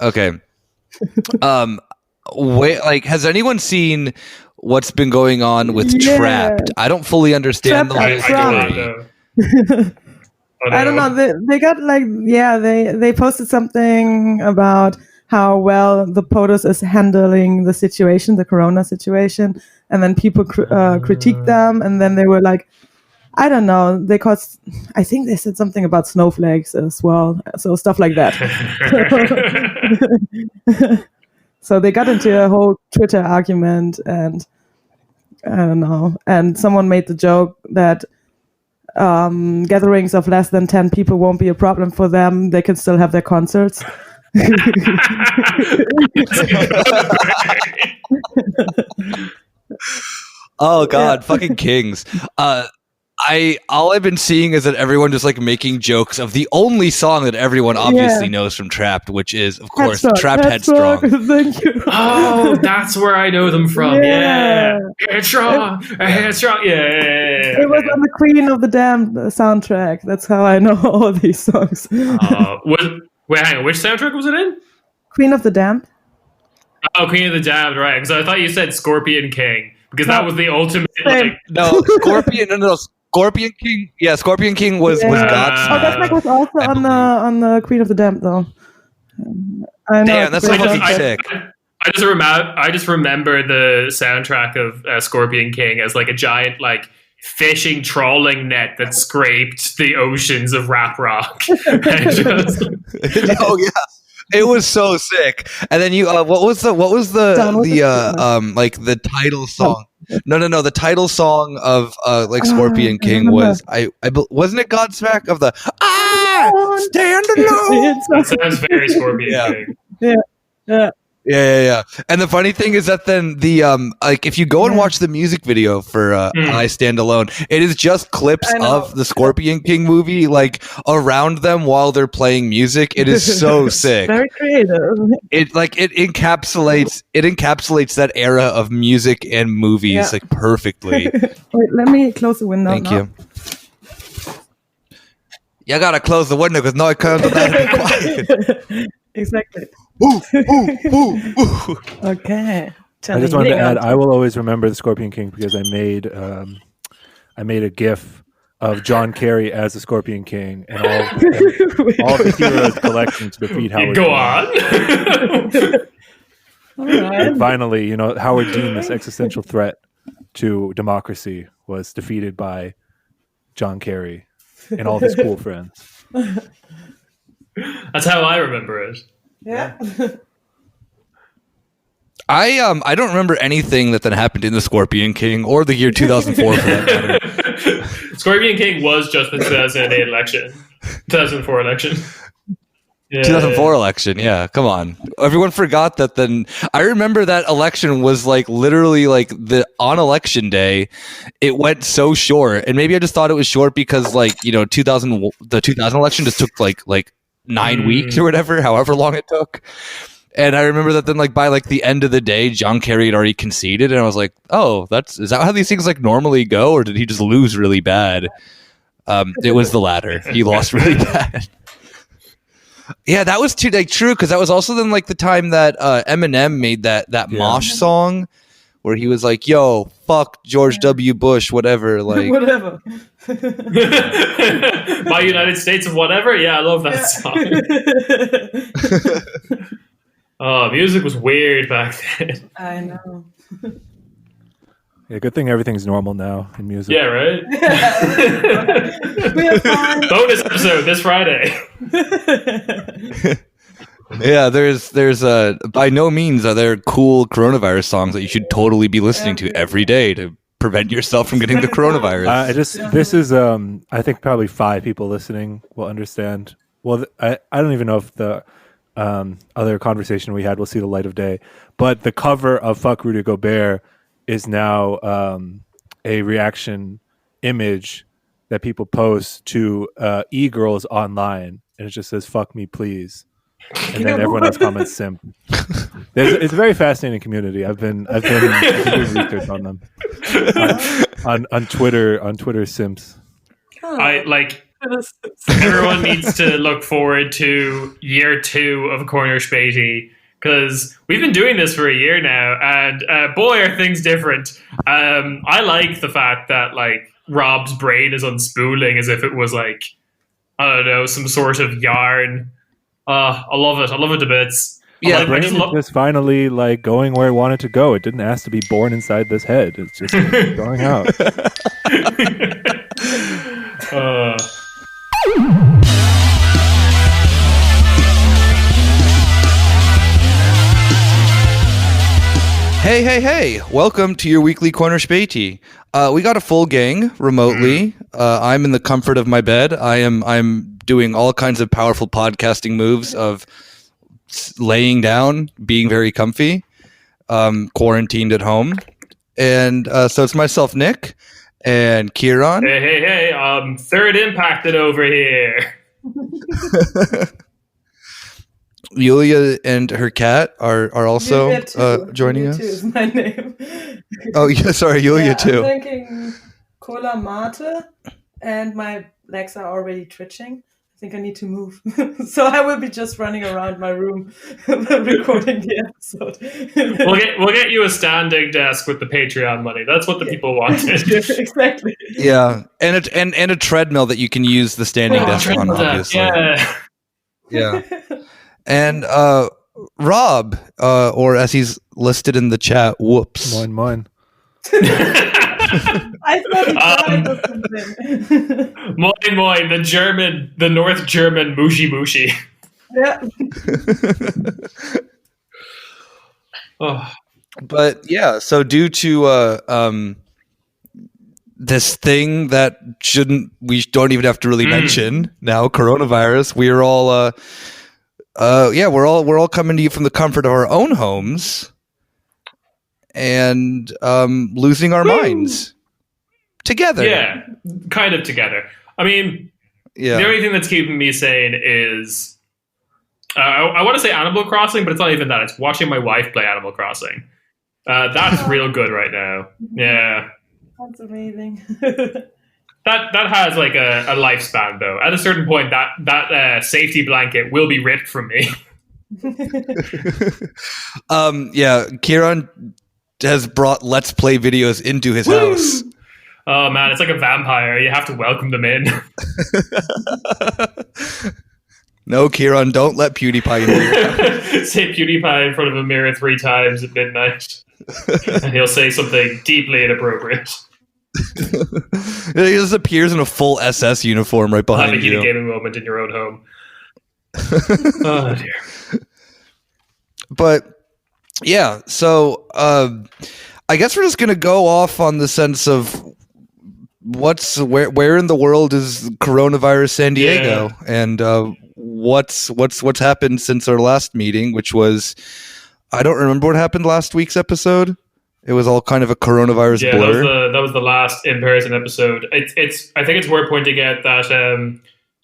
Okay. Wait, like, has anyone seen what's been going on with Trapped? I don't fully understand the whole story. I don't know. They got like, they posted something about how well the POTUS is handling the situation, the corona situation, and then people critiqued them, and then they were like, I don't know. I think they said something about snowflakes as well. So stuff like that. So they got into a whole Twitter argument, and I don't know. And someone made the joke that gatherings of less than 10 people won't be a problem for them. They can still have their concerts. Oh God, fucking kings. All I've been seeing is that everyone just like making jokes of the only song that everyone obviously knows from Trapped, which is of course Trapped Headstrong. Thank you. Oh, that's where I know them from. Yeah. Headstrong. Headstrong. Yeah. It was on the Queen of the Damned soundtrack. That's how I know all these songs. Wait, hang on. Which soundtrack was it in? Queen of the Damned. Oh, Queen of the Damned, right? Because I thought you said Scorpion King, because that was the ultimate. Like, no, Scorpion King. Yeah, Scorpion King was God's. Oh, that track was also on the Queen of the Damned, though. I know. Damn, that's fucking sick. I just remember the soundtrack of Scorpion King as like a giant like fishing trawling net that scraped the oceans of rap rock. Oh yeah. It was so sick. And then you what was the like the title song? No, the title song of like Scorpion King was I wasn't it Godsmack of the stand alone. That sounds very Scorpion King. Yeah. And the funny thing is that then the like if you go and watch the music video for I Stand Alone, it is just clips of the Scorpion King movie like around them while they're playing music. It is so sick. Very creative. It encapsulates that era of music and movies like perfectly. Wait, let me close the window. Thank you. You gotta close the window because no one comes to be quiet. Exactly. Ooh. Okay. I just wanted to add, I will always remember the Scorpion King because I made a GIF of John Kerry as the Scorpion King and all the heroes collecting to defeat Howard Go Dean. on. And finally, Howard Dean, this existential threat to democracy, was defeated by John Kerry and all of his cool friends. That's how I remember it. Yeah. I don't remember anything that then happened in the Scorpion King or the year 2004 for that matter. Scorpion King was just the 2008 election. 2004 election. Yeah. 2004 election, yeah. Come on. Everyone forgot that then. I remember that election was like literally like on election day, it went so short. And maybe I just thought it was short because like, the 2000 election just took like 9 weeks or whatever, however long it took. And I remember that then like by like the end of the day, John Kerry had already conceded. And I was like, oh, is that how these things like normally go? Or did he just lose really bad? It was the latter. He lost really bad. Yeah, that was true because that was also then like the time that Eminem made that Mosh song where he was like, yo, fuck George W. Bush, whatever. Like whatever. My United States of whatever? Yeah, I love that song. Oh, music was weird back then. I know. Yeah, good thing everything's normal now in music. Yeah, right? Bonus episode this Friday. Yeah, there's by no means are there cool coronavirus songs that you should totally be listening to every day to prevent yourself from getting the coronavirus. This is I think probably 5 people listening will understand. Well, I don't even know if the other conversation we had will see the light of day, but the cover of Fuck Rudy Gobert is now a reaction image that people post to e-girls online, and it just says "fuck me, please," and then everyone else comments "simp." It's a very fascinating community. I've been doing research on them on Twitter simps. I like Everyone needs to look forward to year 2 of Corner Späti, because we've been doing this for a year now, and boy, are things different. I like the fact that like Rob's brain is unspooling as if it was like, I don't know, some sort of yarn. I love it. I love it to bits. Yeah, I just love. Just finally like going where it wanted to go. It didn't ask to be born inside this head. It's just going out. Hey! Welcome to your weekly Corner Späti. We got a full gang remotely. I'm in the comfort of my bed. I'm doing all kinds of powerful podcasting moves of laying down, being very comfy, quarantined at home, and so it's myself, Nick, and Kieran. Hey! Third impacted over here. Yulia and her cat are also joining us. Yulia too is my name. Oh yeah, sorry, Yulia too. I'm drinking cola mate, and my legs are already twitching. I think I need to move, so I will be just running around my room recording the episode. We'll get you a standing desk with the Patreon money. That's what the people wanted. Exactly. Yeah, and a treadmill that you can use the standing desk on, obviously. Yeah. And Rob, or as he's listed in the chat, whoops. Moin. I thought he died or something. Moin, the North German mushi. Yeah. But yeah, so due to this thing that we don't even have to really mention now, coronavirus, we are all we're all coming to you from the comfort of our own homes and losing our minds together. Yeah, kind of together. I mean, the only thing that's keeping me sane is I want to say Animal Crossing, but it's not even that. It's watching my wife play Animal Crossing. That's real good right now. Yeah, that's amazing. That has like a lifespan though. At a certain point, that safety blanket will be ripped from me. Kieran has brought Let's Play videos into his house. Oh man, it's like a vampire. You have to welcome them in. No, Kieran, don't let PewDiePie in here. Say PewDiePie in front of a mirror 3 times at midnight, and he'll say something deeply inappropriate. He just appears in a full SS uniform right behind you. Having a gaming moment in your own home. Oh dear. But yeah, so I guess we're just gonna go off on the sense of where in the world is coronavirus San Diego, and what's happened since our last meeting, which was, I don't remember what happened last week's episode. It was all kind of a coronavirus blur. That was the last in-person episode. I think it's worth pointing out that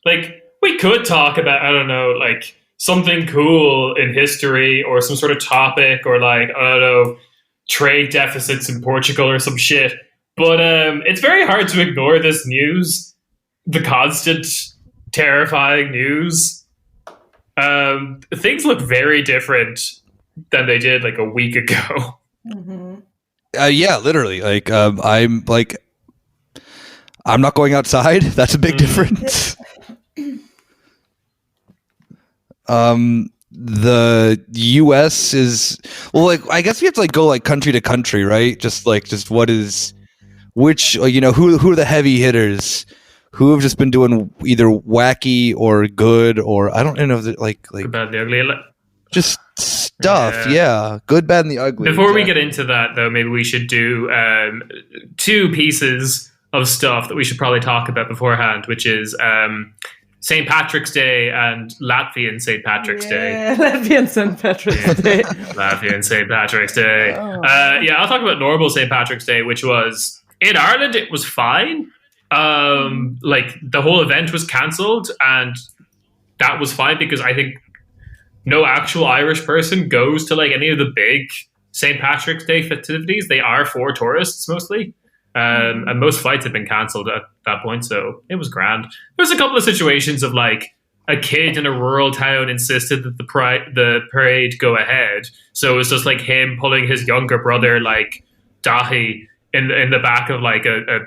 like we could talk about, I don't know, like something cool in history or some sort of topic, or like, I don't know, trade deficits in Portugal or some shit. But it's very hard to ignore this news, the constant terrifying news. Things look very different than they did like a week ago. Mm-hmm. Yeah, literally. Like, I'm not going outside. That's a big difference. The U.S. is, well, like, I guess we have to like go like country to country, right? Just what is, which, who are the heavy hitters who have just been doing either wacky or good, or I don't know, like Good, bad, the ugly. just stuff. Yeah. Good, bad, and the ugly. Before we get into that, though, maybe we should do 2 pieces of stuff that we should probably talk about beforehand, which is St. Patrick's Day and Latvian St. Patrick's Day. Latvian St. Patrick's Day. Latvian St. Patrick's Day. Oh. I'll talk about normal St. Patrick's Day, which was, in Ireland, it was fine. Like, the whole event was cancelled, and that was fine because I think no actual Irish person goes to like any of the big St. Patrick's Day festivities. They are for tourists mostly. And most flights had been cancelled at that point, so it was grand. There's a couple of situations of like a kid in a rural town insisted that the parade go ahead, so it was just like him pulling his younger brother, like Dahi, in the back of like a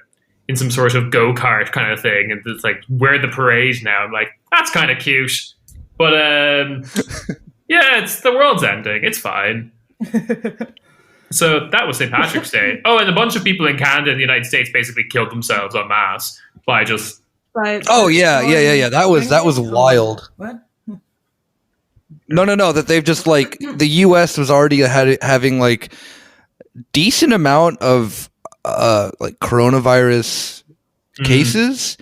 in some sort of go-kart kind of thing, and it's like, we're the parade now. I'm like, that's kind of cute, but yeah, it's the world's ending. It's fine. So that was St. Patrick's Day. Oh, and a bunch of people in Canada and the United States basically killed themselves en masse by just. Oh yeah. That was wild. What? No. That they've just like the U.S. was already having like decent amount of like coronavirus cases,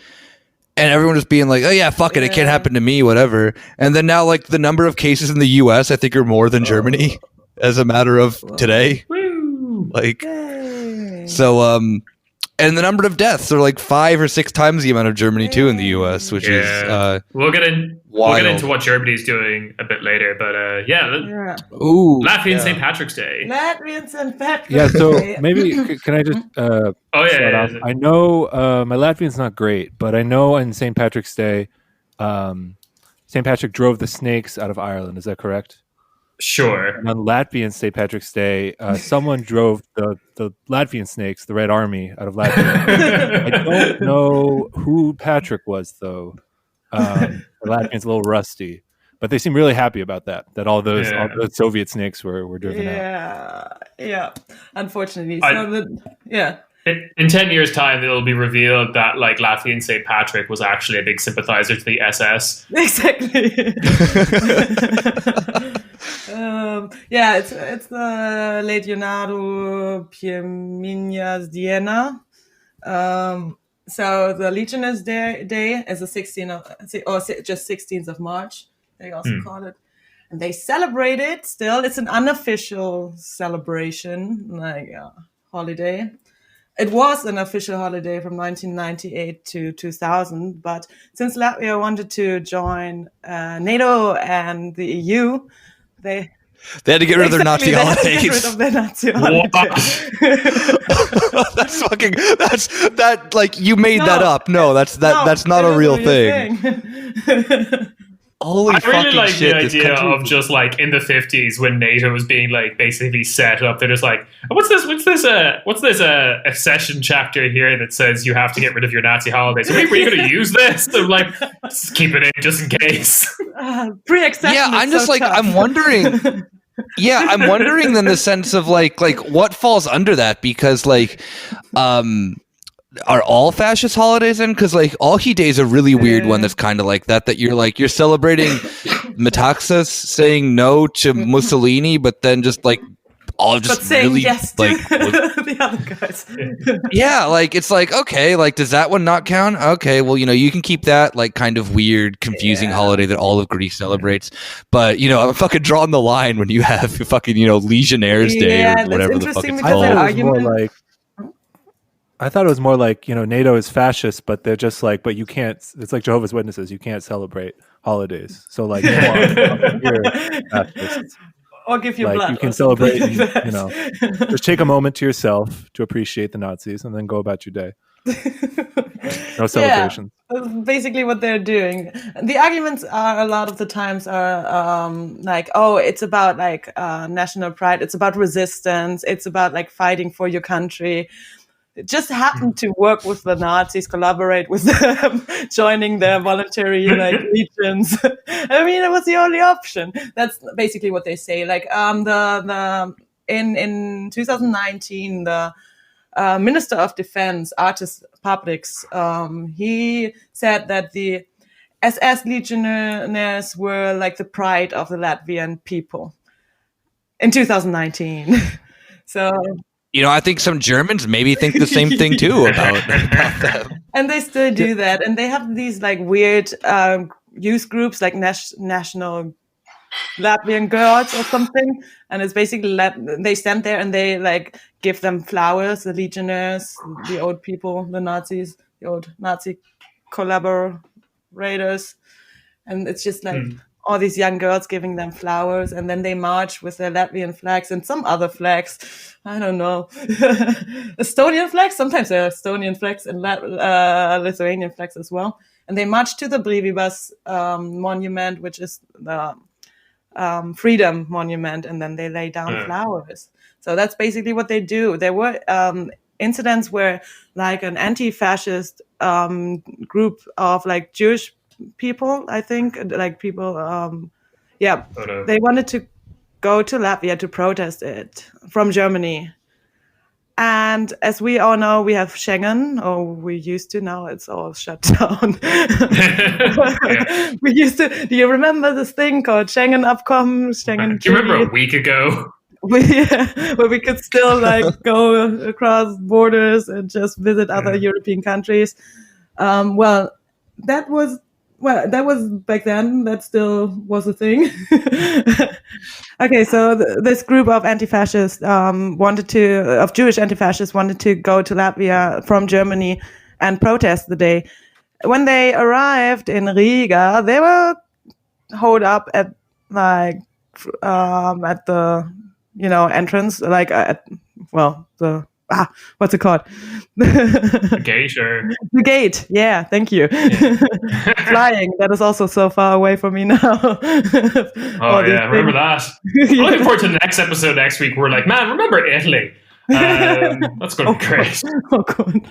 and everyone just being like, oh yeah, fuck it, it can't happen to me, whatever. And then now like the number of cases in the US I think are more than Germany as a matter of today. Woo! Like so and the number of deaths are like 5 or 6 times the amount of Germany too in the US, which is we'll get into what Germany's doing a bit later, but Ooh, Latvian St. Patrick's Day. Latvian St. Patrick's Day. Yeah, so maybe can I just Yeah. I know my Latvian's not great, but I know on St. Patrick's Day St. Patrick drove the snakes out of Ireland. Is that correct? Sure. And on Latvian St. Patrick's Day, someone drove the Latvian snakes, the Red Army, out of Latvia. I don't know who Patrick was, though. The Latvian's a little rusty, but they seem really happy about that all those Soviet snakes were driven out. Yeah. Unfortunately. In 10 years' time, it'll be revealed that like Latvian St. Patrick was actually a big sympathizer to the SS. Exactly. It's the late Leonardo Pieminya's Diena. So the Legionnaires' Day is the 16th of March. They also call it, and they celebrate it. Still, it's an unofficial celebration, like holiday. It was an official holiday from 1998 to 2000, but since Latvia wanted to join NATO and the EU, they had to get rid of their Nazi holidays. Get rid of their Nazi holidays. That like you made that up. No, that's not a real thing. Holy I really fucking like shit, the idea of just like in the 50s when NATO was being like basically set up. They're just like, what's this accession chapter here that says you have to get rid of your Nazi holidays? Are you going to use this? I'm like, just keep it in just in case. Pre-accession. Yeah, I'm just so like tough. I'm wondering. Yeah, I'm wondering in the sense of like what falls under that, because like are all fascist holidays in? Because like Alki Day is a really weird one that's kind of like that you're celebrating Metaxas saying no to Mussolini, but then just like all just saying really yes to like the other guys. Yeah, like it's like, okay, like does that one not count? Okay, well, you can keep that like kind of weird, confusing holiday that all of Greece celebrates, but I'm fucking drawing the line when you have fucking Legionnaires' Day or whatever the fuck it's called. I thought it was more like, NATO is fascist, but they're just like, but you can't, it's like Jehovah's Witnesses, you can't celebrate holidays. So like, you're fascist. Or give you like, blood. You can celebrate, just take a moment to yourself to appreciate the Nazis and then go about your day. No celebrations. Yeah, that's basically what they're doing. The arguments are a lot of the times are like, oh, it's about like national pride. It's about resistance. It's about like fighting for your country. It just happened to work with the Nazis, collaborate with them, joining their voluntary like legions. I mean, it was the only option. That's basically what they say. Like in 2019, the Minister of Defense, Artis Pabriks, he said that the SS Legionnaires were like the pride of the Latvian people in 2019. So. I think some Germans maybe think the same thing too about them. And they still do that. And they have these like weird youth groups like National Latvian Girls or something. And it's basically they stand there and they like give them flowers, the Legionnaires, the old people, the Nazis, the old Nazi collaborators. And it's just like, all these young girls giving them flowers, and then they march with their Latvian flags and some other flags. I don't know. Estonian flags. Sometimes there are Estonian flags and Lithuanian flags as well. And they march to the Brivibas monument, which is the Freedom Monument, and then they lay down flowers. So that's basically what they do. There were incidents where like an anti-fascist group of like Jewish people, I think, like people, they wanted to go to Latvia to protest it from Germany. And as we all know, we have Schengen, or we used to. Now it's all shut down. We used to. Do you remember this thing called Schengen Abkommen? Do you remember a week ago? Where we could still like go across borders and just visit other European countries. That was back then. That still was a thing. Okay, so this group of anti-fascists of Jewish anti-fascists wanted to go to Latvia from Germany and protest the day. When they arrived in Riga, they were holed up at like at the entrance, like what's it called? The gate, or the gate. Yeah, thank you. Yeah. Flying. That is also so far away from me now. Oh yeah, remember that. I'm looking forward to the next episode next week. We're like, man, remember Italy? That's going to be great. Oh god.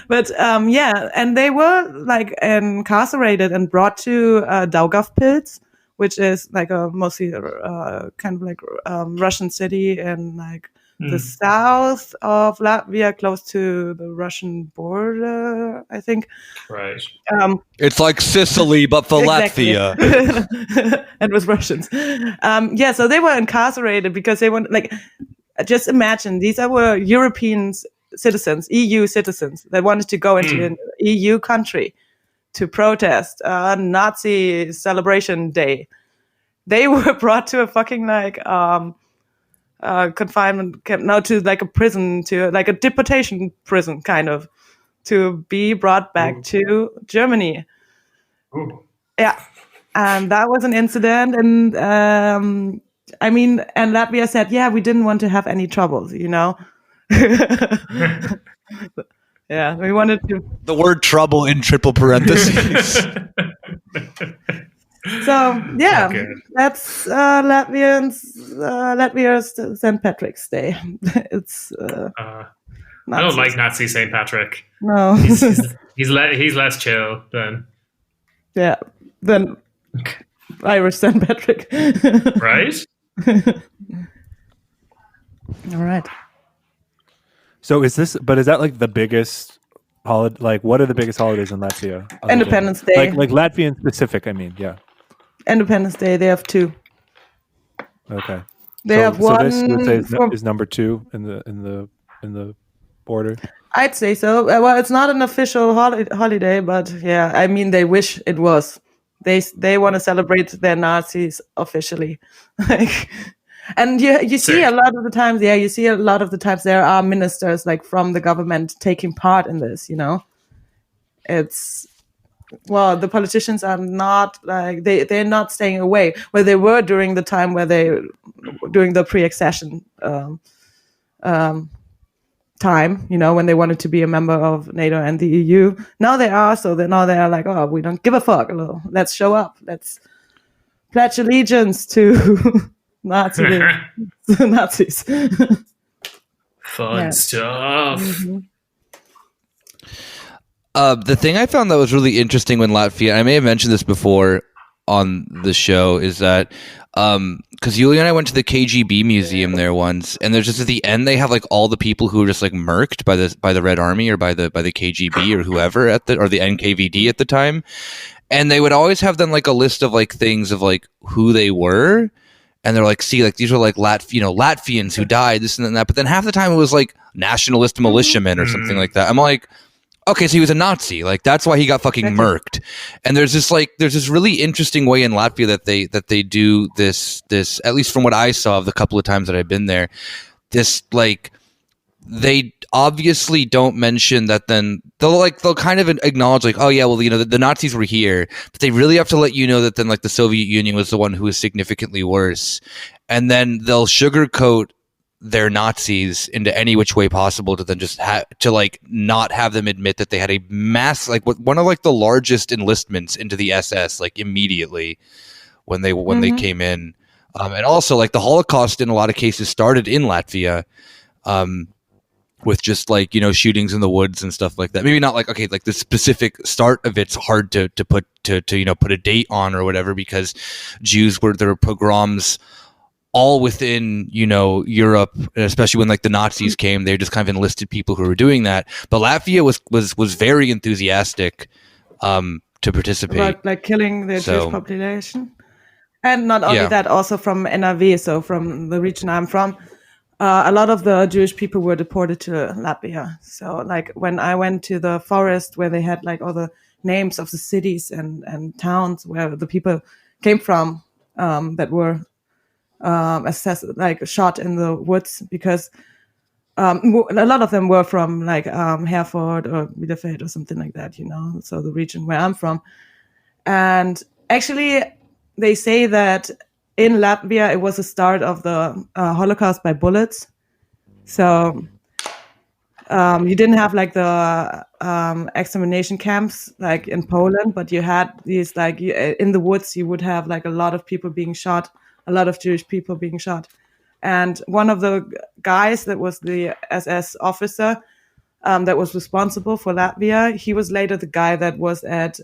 But and they were like incarcerated and brought to Daugavpils, which is like a mostly kind of like Russian city in like the south of Latvia, close to the Russian border, I think. Right. It's like Sicily, but for Latvia. And with Russians. So they were incarcerated because they want, like, just imagine, these were European citizens, EU citizens, that wanted to go into an EU country to protest a Nazi celebration day. They were brought to a fucking like confinement camp, now to like a prison, to like a deportation prison, kind of, to be brought back to Germany. Ooh. Yeah, and that was an incident, and and Latvia said, yeah, we didn't want to have any troubles, Yeah, we wanted to. The word trouble in triple parentheses. So yeah, that's Latvia's St. Patrick's Day. It's I don't like Nazi St. Patrick. No, he's less chill than Irish St. Patrick. Right. All right. So is that like the biggest holiday? Like, what are the biggest holidays in Latvia? Independence Day. Like Latvian specific, I mean, yeah. Independence Day, they have two. Okay. They have one. So this would say is number 2 in the border. I'd say so. Well, it's not an official holiday, but yeah, I mean, they wish it was. They want to celebrate their Nazis officially. And you see a lot of the times, there are ministers like from the government taking part in this, the politicians are not like, they're not staying away where they were during the time during the pre-accession time, when they wanted to be a member of NATO and the EU. Now they are like, oh, we don't give a fuck. Let's show up. Let's pledge allegiance to Nazis. Fun stuff. Mm-hmm. The thing I found that was really interesting when Latvia, I may have mentioned this before on the show, is that because Yulia and I went to the KGB museum there once, and there's just at the end they have like all the people who were just like murked by the Red Army or by the KGB or whoever or the NKVD at the time, and they would always have then like a list of like things of like who they were. And they're like, see, like these are like Latvians who died, this and that. But then half the time it was like nationalist militiamen or something like that. I'm like, okay, so he was a Nazi. Like that's why he got fucking murked. And there's this really interesting way in Latvia that they do this, at least from what I saw of the couple of times that I've been there, this like they obviously don't mention that. Then they'll kind of acknowledge like, oh yeah, well, you know, the Nazis were here, but they really have to let you know that then like the Soviet Union was the one who was significantly worse, and then they'll sugarcoat their Nazis into any which way possible to then just to like not have them admit that they had a mass, like one of like the largest enlistments into the SS like immediately when they came in, and also like the Holocaust in a lot of cases started in Latvia. With just like, you know, shootings in the woods and stuff like that. Maybe not like, okay, like the specific start of it's hard to put to you know, put a date on or whatever, because there were pogroms all within, you know, Europe, and especially when like the Nazis came, they just kind of enlisted people who were doing that. But Latvia was very enthusiastic to participate. About like killing the Jewish population. And not only that, also from NRV, so from the region I'm from, a lot of the Jewish people were deported to Latvia. So like when I went to the forest where they had like all the names of the cities and towns where the people came from, that were shot in the woods, because a lot of them were from like Hereford or Bielefeld or something like that, you know, so the region where I'm from. And actually, they say that in Latvia, it was the start of the Holocaust by bullets. So you didn't have like the extermination camps like in Poland, but you had these like in the woods, you would have like a lot of people being shot, a lot of Jewish people being shot. And one of the guys that was the SS officer that was responsible for Latvia, he was later the guy that was at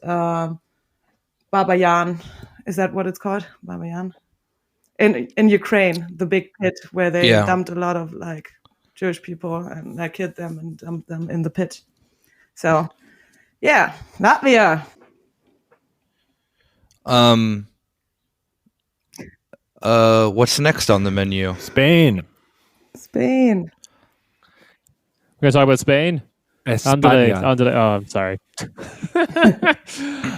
Baba Yan. Is that what it's called? Baba Yan? In Ukraine, the big pit where they dumped a lot of like Jewish people and like killed them and dumped them in the pit. So, yeah, Latvia. What's next on the menu? Spain. Spain. We're gonna talk about Spain. España. Oh, I'm sorry.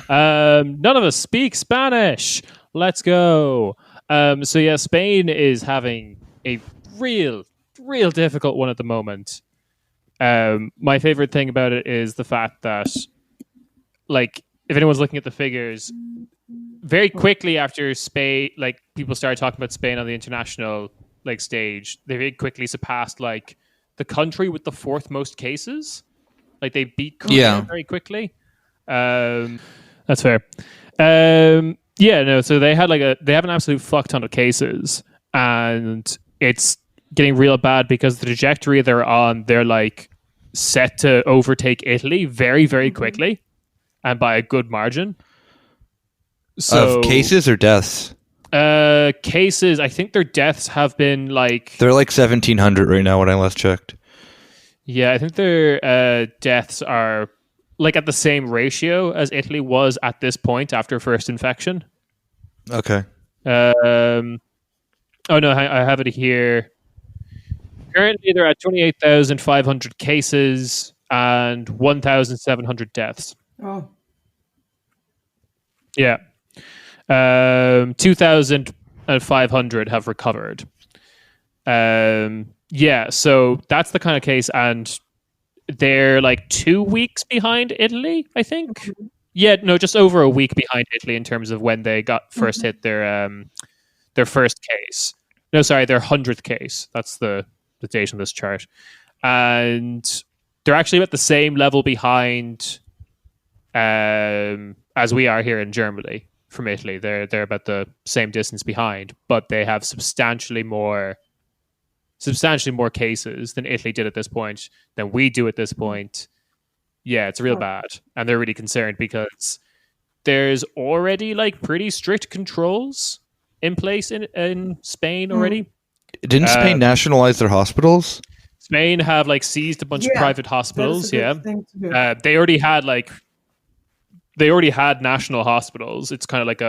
None of us speak Spanish. Let's go. So yeah, Spain is having a real difficult one at the moment. My favorite thing about it is the fact that, like, if anyone's looking at the figures, very quickly after Spain, like people started talking about Spain on the international like stage, they very quickly surpassed like the country with the fourth most cases. Like they beat Korea very quickly. That's fair. Yeah, no. So they have an absolute fuck ton of cases, and it's getting real bad because the trajectory they're on, they're like set to overtake Italy very, very quickly, and by a good margin. So of cases or deaths? Cases. I think their deaths have been like they're like 1,700 right now when I last checked. Yeah, I think their deaths are like at the same ratio as Italy was at this point after first infection. Okay. Oh no, I have it here. Currently, they're at 28,500 cases and 1,700 deaths. Oh. Yeah. 2,500 have recovered. Yeah, so that's the kind of case, and they're like 2 weeks behind Italy, I think. Yeah, no, just over a week behind Italy in terms of when they got first hit their first case. No, sorry, their 100th case. That's the date on this chart. And they're actually at the same level behind as we are here in Germany from Italy. They're about the same distance behind, but they have substantially more cases than Italy did at this point, than we do at this point. Yeah, it's real bad. And they're really concerned because there's already like pretty strict controls in place in Spain already. Didn't Spain nationalize their hospitals? Spain have like seized a bunch of private hospitals. They already had national hospitals. It's kind of like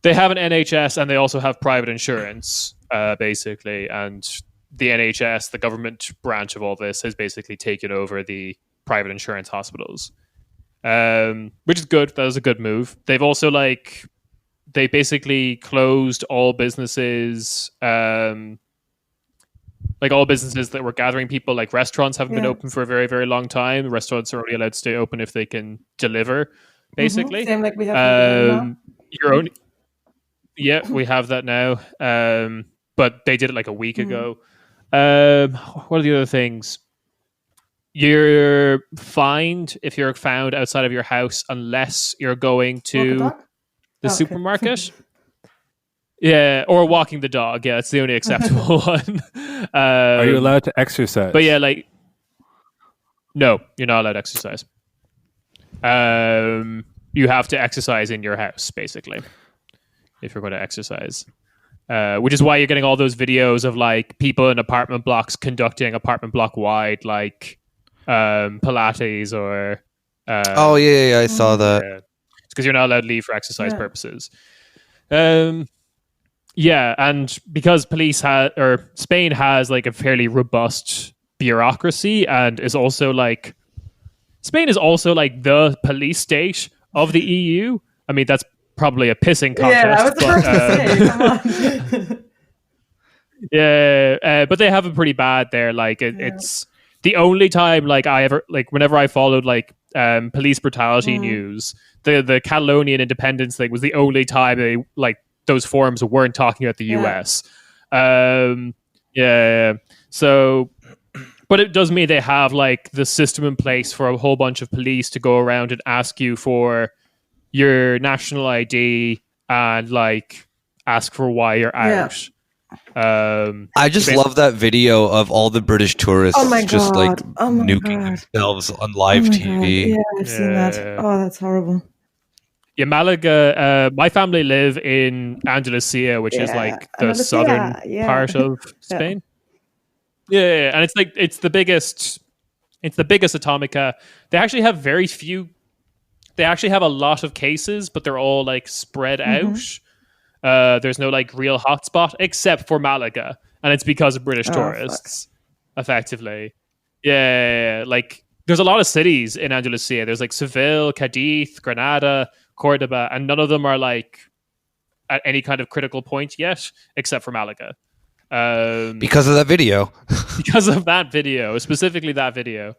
they have an NHS and they also have private insurance, basically. And the NHS, the government branch of all this, has basically taken over the private insurance hospitals, which is good. That was a good move. They've also they basically closed all businesses Like all businesses that were gathering people, like restaurants haven't been Yeah. open for a very, very long time. Restaurants are only allowed to stay open if they can deliver, basically. Same like we have in Vienna now. Your own, yeah, we have that now. But they did it like a week ago. What are the other things? You're fined if you're found outside of your house unless you're going Walk a to dog? the Oh, okay. supermarket. Yeah, or walking the dog. Yeah, it's the only acceptable one. Are you allowed to exercise? But yeah, like, no, you're not allowed to exercise. You have to exercise in your house, basically, if you're going to exercise. Which is why you're getting all those videos of like people in apartment blocks conducting apartment block wide, like Pilates or. Oh yeah, I saw that. It's because you're not allowed to leave for exercise purposes. Yeah, and because Spain has like a fairly robust bureaucracy, and is also like Spain is also like the police state of the EU. I mean, that's probably a pissing contest. Yeah, I was about to say, come on. Yeah, but they have it pretty bad there. Like it's the only time like I ever like whenever I followed like police brutality news, the Catalonian independence thing was the only time they like those forums weren't talking about the US. So, but it does mean they have like the system in place for a whole bunch of police to go around and ask you for your national ID and like ask for why you're out. I just love that video of all the British tourists just like nuking themselves on live TV. Yeah, I've seen that. Oh, that's horrible. Yeah, Malaga. My family live in Andalusia, which is like the southern part of Spain. Yeah, and it's the biggest atomica. They actually have very few. They actually have a lot of cases, but they're all like spread out. There's no like real hotspot except for Malaga, and it's because of British tourists, effectively. Yeah, like there's a lot of cities in Andalusia. There's like Seville, Cadiz, Granada, Cordoba, and none of them are like at any kind of critical point yet, except for Malaga. Because of that video. Because of that video, specifically that video.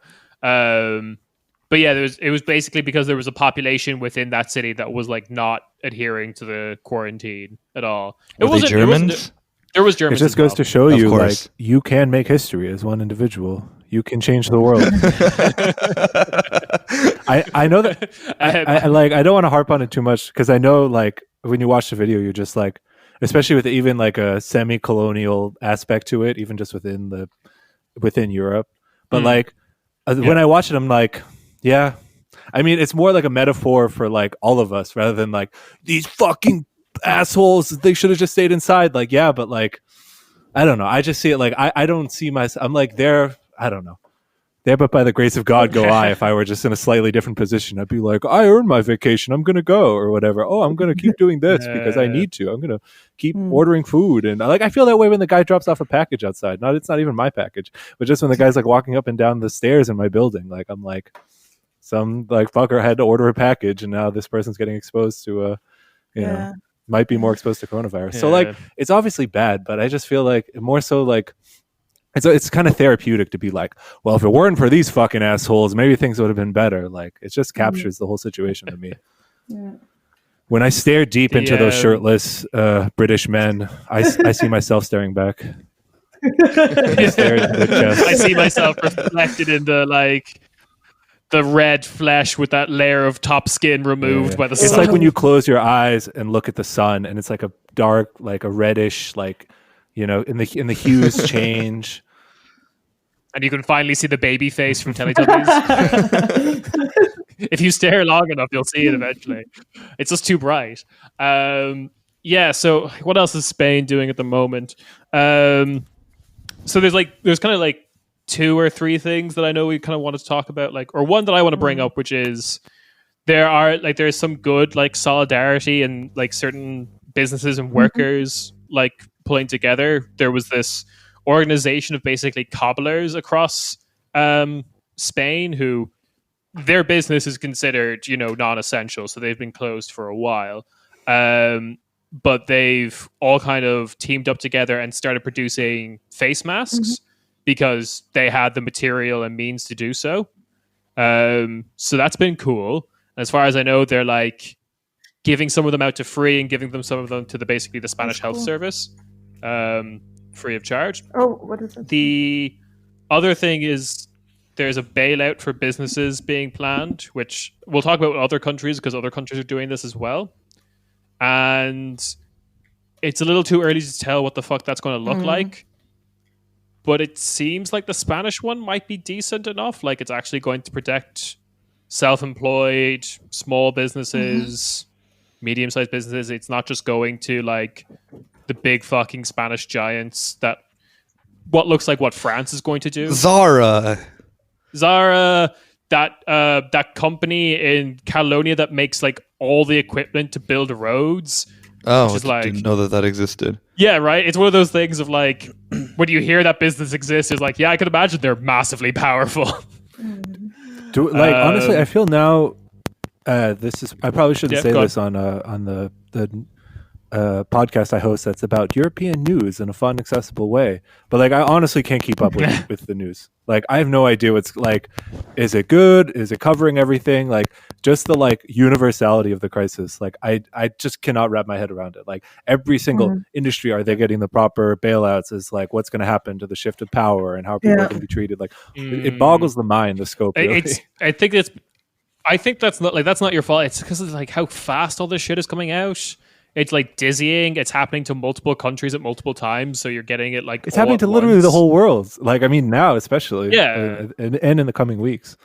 But yeah, it was basically because there was a population within that city that was like not adhering to the quarantine at all. There was Germans. There was Germans. It just goes to show you, like, you can make history as one individual. You can change the world. I know that. I don't want to harp on it too much because I know, like, when you watch the video, you're just like, especially with even like a semi-colonial aspect to it, even just within Europe. But like, when I watch it, I'm like, yeah. I mean, it's more like a metaphor for like all of us rather than like these fucking assholes. They should have just stayed inside. Like, yeah, but like, I don't know. I just see it like I don't see myself. I'm like there. I don't know. There, but by the grace of God go I. If I were just in a slightly different position, I'd be like, I earned my vacation. I'm gonna go or whatever. Oh, I'm gonna keep doing this because I need to. I'm gonna keep ordering food and like I feel that way when the guy drops off a package outside. It's not even my package, but just when the guy's like walking up and down the stairs in my building, like I'm like, some like fucker had to order a package, and now this person's getting exposed to might be more exposed to coronavirus. So like it's obviously bad, but I just feel like more so like it's kind of therapeutic to be like, well, if it weren't for these fucking assholes, maybe things would have been better. Like it just captures the whole situation to me. When I stare deep into those shirtless British men, I see myself staring back. I see myself reflected in the red flesh with that layer of top skin removed by the sun. It's like when you close your eyes and look at the sun, and it's like a dark, like a reddish, like, you know, in the hues change. And you can finally see the baby face from Teletubbies. If you stare long enough, you'll see it eventually. It's just too bright. So what else is Spain doing at the moment? So there's kind of like 2 or 3 things that I know we kind of want to talk about, like, or one that I want to bring up, which is there's some good like solidarity and like certain businesses and workers like pulling together. There was this organization of basically cobblers across Spain who their business is considered, you know, non-essential, so they've been closed for a while. But they've all kind of teamed up together and started producing face masks. because they had the material and means to do so. So that's been cool. As far as I know, they're like giving some of them out to free and giving them some of them to basically the Spanish Health Service, free of charge. Oh, what is it? The other thing is there's a bailout for businesses being planned, which we'll talk about with other countries because other countries are doing this as well. And it's a little too early to tell what the fuck that's going to look like. But it seems like the Spanish one might be decent enough. Like it's actually going to protect self-employed, small businesses, medium-sized businesses. It's not just going to like the big fucking Spanish giants that what looks like what France is going to do. Zara, that company in Catalonia that makes like all the equipment to build roads. Oh, is I like, didn't know that existed. Yeah, right. It's one of those things of like when you hear that business exists, it's like, yeah, I can imagine they're massively powerful. Honestly, I feel now. This is. I probably shouldn't say this on the podcast I host that's about European news in a fun, accessible way. But like, I honestly can't keep up with the news. Like, I have no idea what's like. Is it good? Is it covering everything? Like, just the like universality of the crisis. Like, I just cannot wrap my head around it. Like, every single industry, are they getting the proper bailouts? Is like, what's going to happen to the shift of power and how people are going to be treated? Like, it boggles the mind. The scope. Really. I think that's not your fault. It's because of like how fast all this shit is coming out. It's like dizzying. It's happening to multiple countries at multiple times, so you're getting it like it's happening to literally the whole world. Like, I mean, now especially, and in the coming weeks.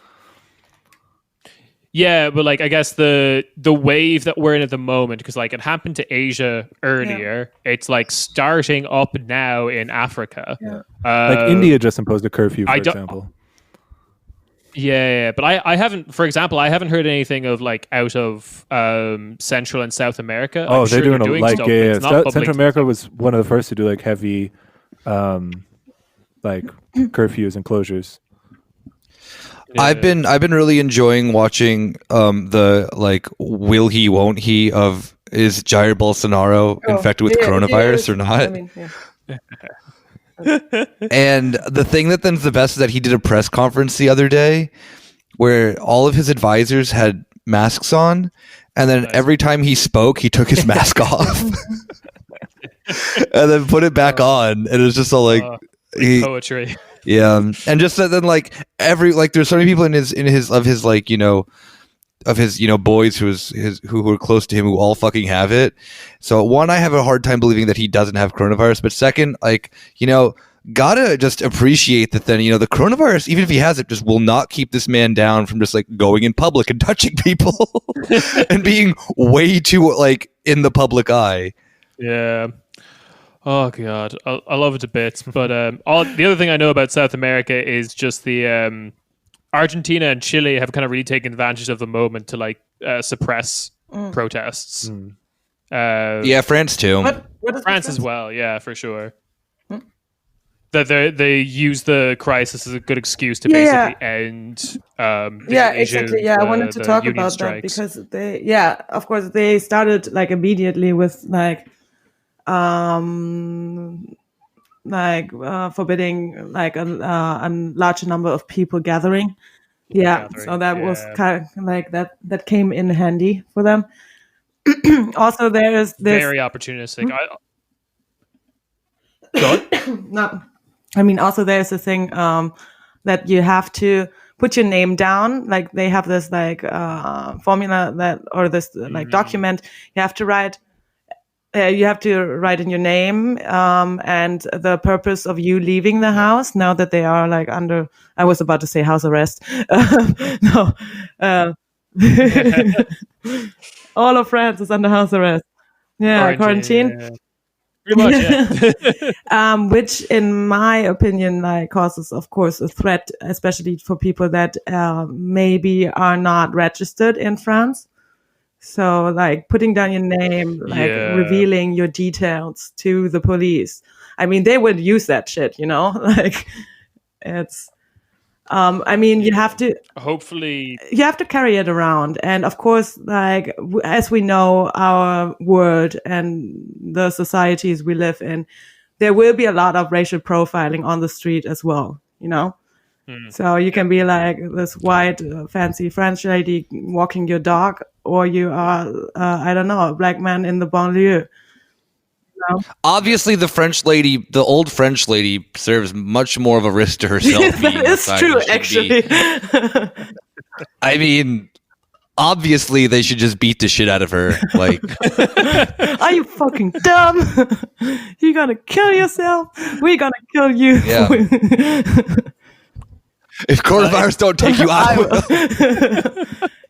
Yeah, but like I guess the wave that we're in at the moment, because like it happened to Asia earlier, it's like starting up now in Africa. Yeah. Like India just imposed a curfew, for example. Yeah, but I haven't, for example, I haven't heard anything of like out of Central and South America. Oh, they're doing like Central America was one of the first to do like heavy, like curfews and closures. Yeah. I've been really enjoying watching the like will he won't he of is Jair Bolsonaro infected with coronavirus or not? I mean, And the thing that then's the best is that he did a press conference the other day where all of his advisors had masks on, and then every time he spoke, he took his mask off and then put it back on, and it was just all like poetry. Yeah, and just then like there's so many people in his boys who are close to him who all fucking have it. So one, I have a hard time believing that he doesn't have coronavirus, but second, like, gotta just appreciate that then, the coronavirus, even if he has it, just will not keep this man down from just like going in public and touching people and being way too like in the public eye. Yeah. Oh god, I love it to bits. But the other thing I know about South America is just the Argentina and Chile have kind of really taken advantage of the moment to like suppress protests. Yeah, France too. What France as well, yeah, for sure. That they use the crisis as a good excuse to basically end. Exactly. Yeah, I wanted to talk about strikes. That because of course, they started like immediately with forbidding like a large number of people gathering. So that was kind of like that came in handy for them. Also, there's very opportunistic. Also there's a thing that you have to put your name down. Like they have this like formula this like document you have to write. You have to write in your name and the purpose of you leaving the house now that they are like under. I was about to say house arrest. No. All of France is under house arrest. Yeah, quarantine. Yeah. Pretty much, yeah. Which, in my opinion, like causes, of course, a threat, especially for people that maybe are not registered in France. So, like putting down your name, revealing your details to the police. I mean, they would use that shit, Like, it's. You have to. Hopefully, you have to carry it around, and of course, like as we know, our world and the societies we live in, there will be a lot of racial profiling on the street as well, you know? So you can be like this white, fancy French lady walking your dog, or you are, I don't know, a black man in the banlieue. Obviously, the old French lady, serves much more of a risk to herself. That is true, actually. I mean, obviously, they should just beat the shit out of her. Like, are you fucking dumb? You gonna kill yourself? We're gonna kill you. Yeah. If coronavirus don't take you out.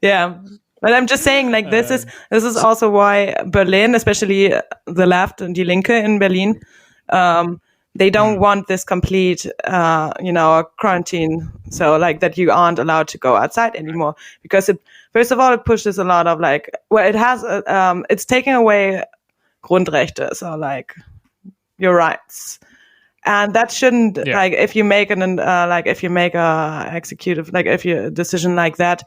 Yeah. But I'm just saying, like, this is also why Berlin, especially the left and Die Linke in Berlin, they don't want this complete, quarantine. So, like, that you aren't allowed to go outside anymore, because first of all, it pushes a lot of it's taking away Grundrechte, so like your rights. And that shouldn't, like, if you make a decision like that,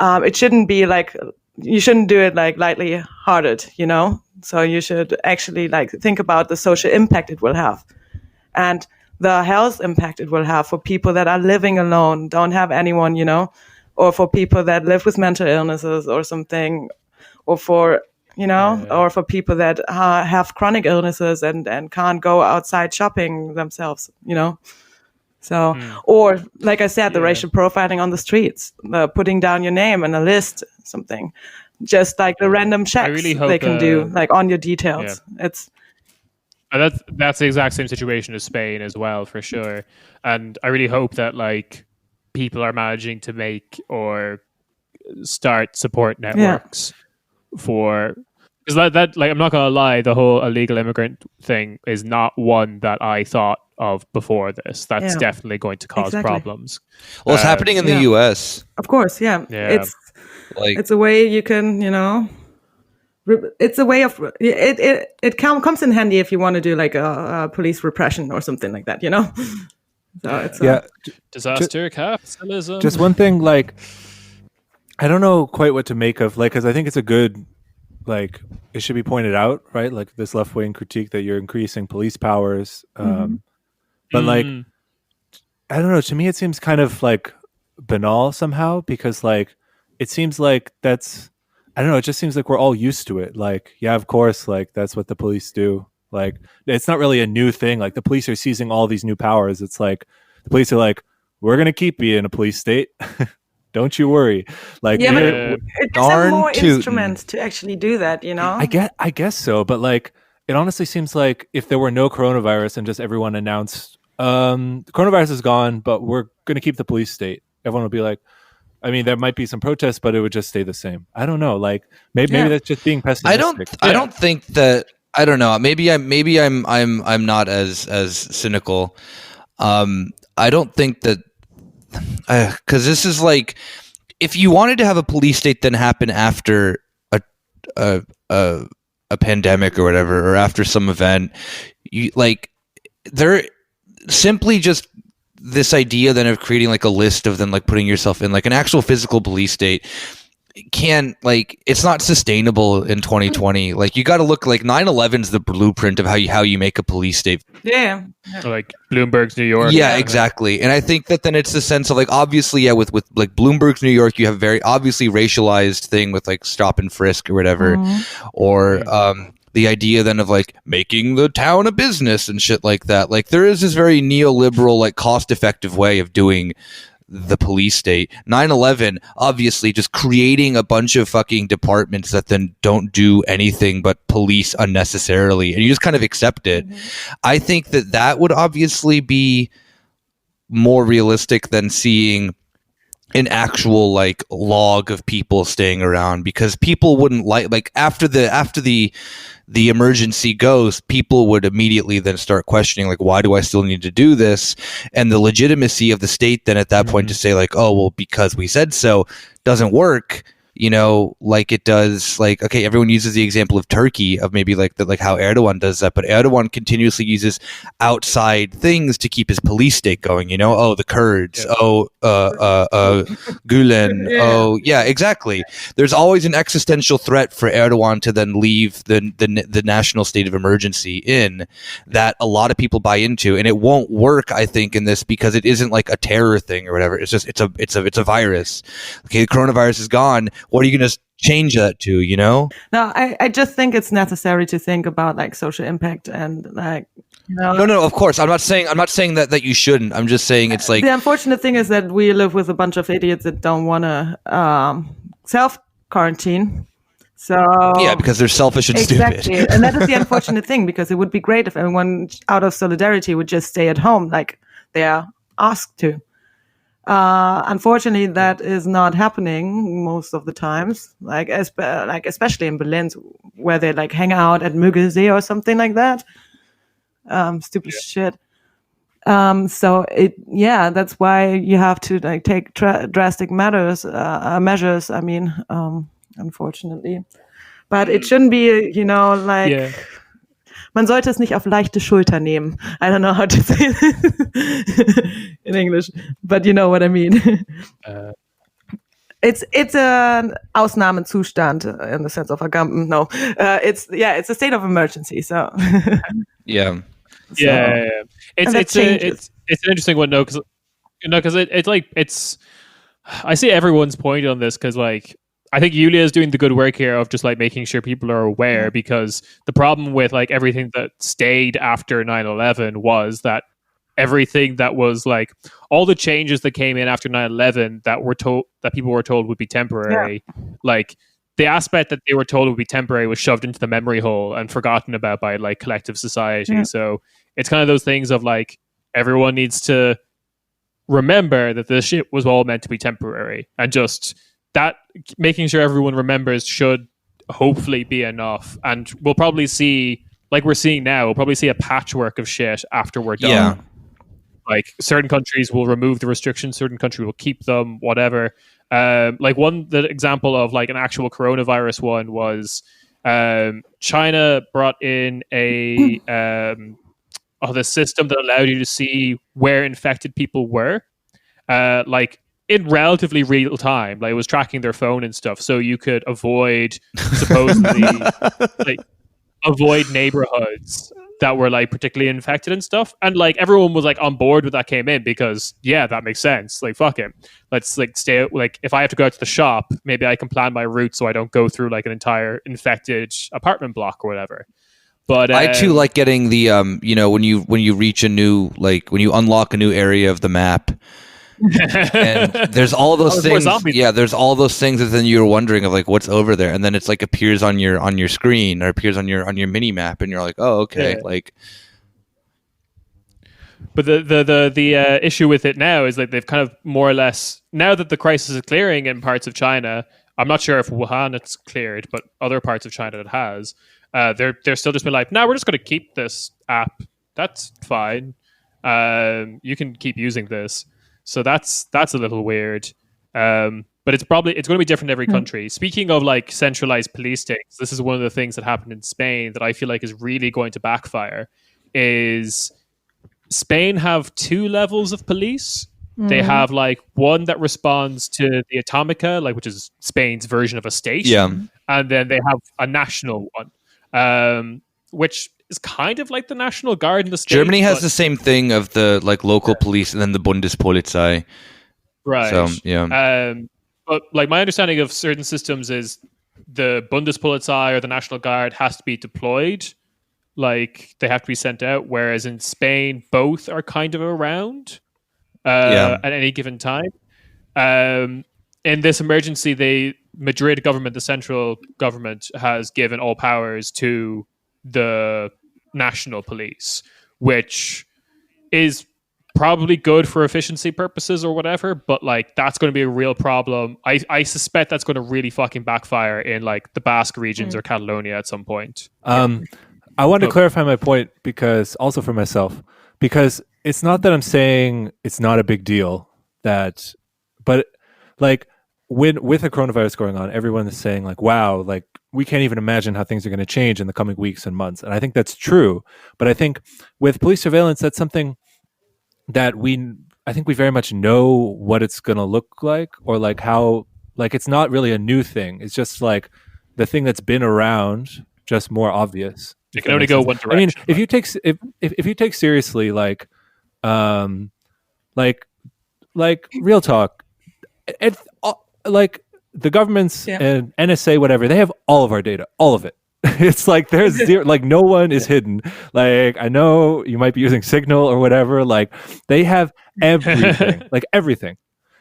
it shouldn't be like, you shouldn't do it like lightly hearted, you know? So you should actually like think about the social impact it will have and the health impact it will have for people that are living alone, don't have anyone, you know, or for people that live with mental illnesses or something, or for, you know, or for people that have chronic illnesses and can't go outside shopping themselves, you know? So, or like I said, the racial profiling on the streets, putting down your name in a list, something, just like the random checks they can do, like on your details. It's that's the exact same situation as Spain as well, for sure. And I really hope that like people are managing to make or start support networks for. Because that, like, I'm not gonna lie, the whole illegal immigrant thing is not one that I thought of before this. That's definitely going to cause problems. Well, it's happening in the U.S. Of course, it's a way you can, you know, it's a way of it comes in handy if you want to do like a police repression or something like that, you know. So it's disaster capitalism. Just one thing, like, I don't know quite what to make of, like, because I think it's a good, like, it should be pointed out, right? Like this left wing critique that you're increasing police powers. But like, I don't know, to me, it seems kind of like banal somehow, because like, it seems like that's, I don't know, it just seems like we're all used to it. Like, yeah, of course, like that's what the police do. Like, it's not really a new thing. Like the police are seizing all these new powers. It's like, the police are like, we're going to keep you in a police state. Don't you worry. Like, but it just have more instruments to actually do that, you know? I guess so. But like, it honestly seems like if there were no coronavirus and just everyone announced, the coronavirus is gone, but we're going to keep the police state, everyone would be like, I mean, there might be some protests, but it would just stay the same. I don't know. Like, maybe that's just being pessimistic. I don't think that. I don't know. Maybe I'm not as cynical. I don't think that, because this is like, if you wanted to have a police state then happen after a pandemic or whatever, or after some event, you like, they're simply just this idea then of creating like a list of them, like putting yourself in like an actual physical police state can, like, it's not sustainable in 2020. Like, you got to look, like 9/11 is the blueprint of how you make a police state. Yeah. Like Bloomberg's New York. Yeah, exactly. And I think that then it's the sense of like, obviously, with like Bloomberg's New York, you have very obviously racialized thing with like stop and frisk or whatever, or the idea then of like making the town a business and shit like that. Like, there is this very neoliberal, like cost effective way of doing the police state. 9/11, obviously, just creating a bunch of fucking departments that then don't do anything but police unnecessarily, and you just kind of accept it. I think that would obviously be more realistic than seeing an actual like log of people staying around, because people wouldn't like after the emergency goes, people would immediately then start questioning, like, why do I still need to do this? And the legitimacy of the state then at that point to say like, oh, well, because we said so, doesn't work. like it does, like, okay, everyone uses the example of Turkey, of maybe like how Erdogan does that, but Erdogan continuously uses outside things to keep his police state going, oh, the Kurds, Gulen, yeah, exactly. There's always an existential threat for Erdogan to then leave the national state of emergency in, that a lot of people buy into, and it won't work, I think, in this, because it isn't like a terror thing or whatever. It's just it's a virus. Okay, the coronavirus is gone. What are you going to change that to? No, I just think it's necessary to think about like social impact and like. No, of course. I'm not saying that you shouldn't. I'm just saying it's like, the unfortunate thing is that we live with a bunch of idiots that don't want to self quarantine. So yeah, because they're selfish and exactly. stupid. And that is the unfortunate thing, because it would be great if everyone out of solidarity would just stay at home like they are asked to. Unfortunately, that is not happening most of the times. Like especially in Berlin, where they like hang out at Müggelsee or something like that. Stupid shit. So that's why you have to like take drastic measures. I mean, unfortunately, but it shouldn't be, like. Yeah. Man sollte es nicht auf leichte Schulter nehmen. I don't know how to say it in English, but you know what I mean. It's an Ausnahmezustand in the sense of no. It's a state of emergency. So yeah. Yeah. It's an interesting one, though, because it's I see everyone's point on this, because like, I think Yulia is doing the good work here of just like making sure people are aware, because the problem with like everything that stayed after 9/11 was that everything that was like all the changes that came in after 9/11 that people were told would be temporary, like the aspect that they were told would be temporary was shoved into the memory hole and forgotten about by like collective society. Yeah. So it's kind of those things of like, everyone needs to remember that this shit was all meant to be temporary, and just that making sure everyone remembers should hopefully be enough. And we'll probably see, like we're seeing now, we'll probably see a patchwork of shit after we're done. Yeah. Like certain countries will remove the restrictions, certain countries will keep them, whatever. Like the example of like an actual coronavirus one was China brought in the system that allowed you to see where infected people were. Like in relatively real time, like it was tracking their phone and stuff, so you could avoid supposedly avoid neighborhoods that were like particularly infected and stuff. And like everyone was like on board with that came in, because that makes sense. Like fuck it, let's like stay. Like if I have to go out to the shop, maybe I can plan my route so I don't go through like an entire infected apartment block or whatever. But I too like getting the when you reach a new, like when you unlock a new area of the map. And there's all those things. Yeah, there's all those things that then you're wondering of like what's over there, and then it's like appears on your screen or appears on your mini map, and you're like, oh, okay, like. But the issue with it now is like they've kind of more or less, now that the crisis is clearing in parts of China, I'm not sure if Wuhan it's cleared, but other parts of China it has. They're still just been like, no, we're just going to keep this app. That's fine. You can keep using this. So that's a little weird. But it's going to be different in every country. Speaking of like centralized police states, this is one of the things that happened in Spain that I feel like is really going to backfire. Is Spain have 2 levels of police. They have like one that responds to the Atomica, like which is Spain's version of a state. Yeah. And then they have a national one, which is kind of like the National Guard in the States. Germany has the same thing of the like local police and then the Bundespolizei. Right. So, yeah. But like my understanding of certain systems is the Bundespolizei or the National Guard has to be deployed. Like they have to be sent out. Whereas in Spain, both are kind of around at any given time. In this emergency, the Madrid government, the central government, has given all powers to the national police, which is probably good for efficiency purposes or whatever, but like that's going to be a real problem. I suspect that's going to really fucking backfire in like the Basque regions or Catalonia at some point. I want to clarify my point, because also for myself, because it's not that I'm saying it's not a big deal, but like with the coronavirus going on, everyone is saying like, wow, like we can't even imagine how things are going to change in the coming weeks and months. And I think that's true. But I think with police surveillance, that's something that I think we very much know what it's going to look like, or like how, like, it's not really a new thing. It's just like the thing that's been around, just more obvious. You can only go one direction. I mean, if you take if you take seriously like real talk, like the governments and NSA, whatever, they have all of our data, all of it. It's like there's zero, like no one is hidden. Like I know you might be using Signal or whatever, like they have everything, like everything.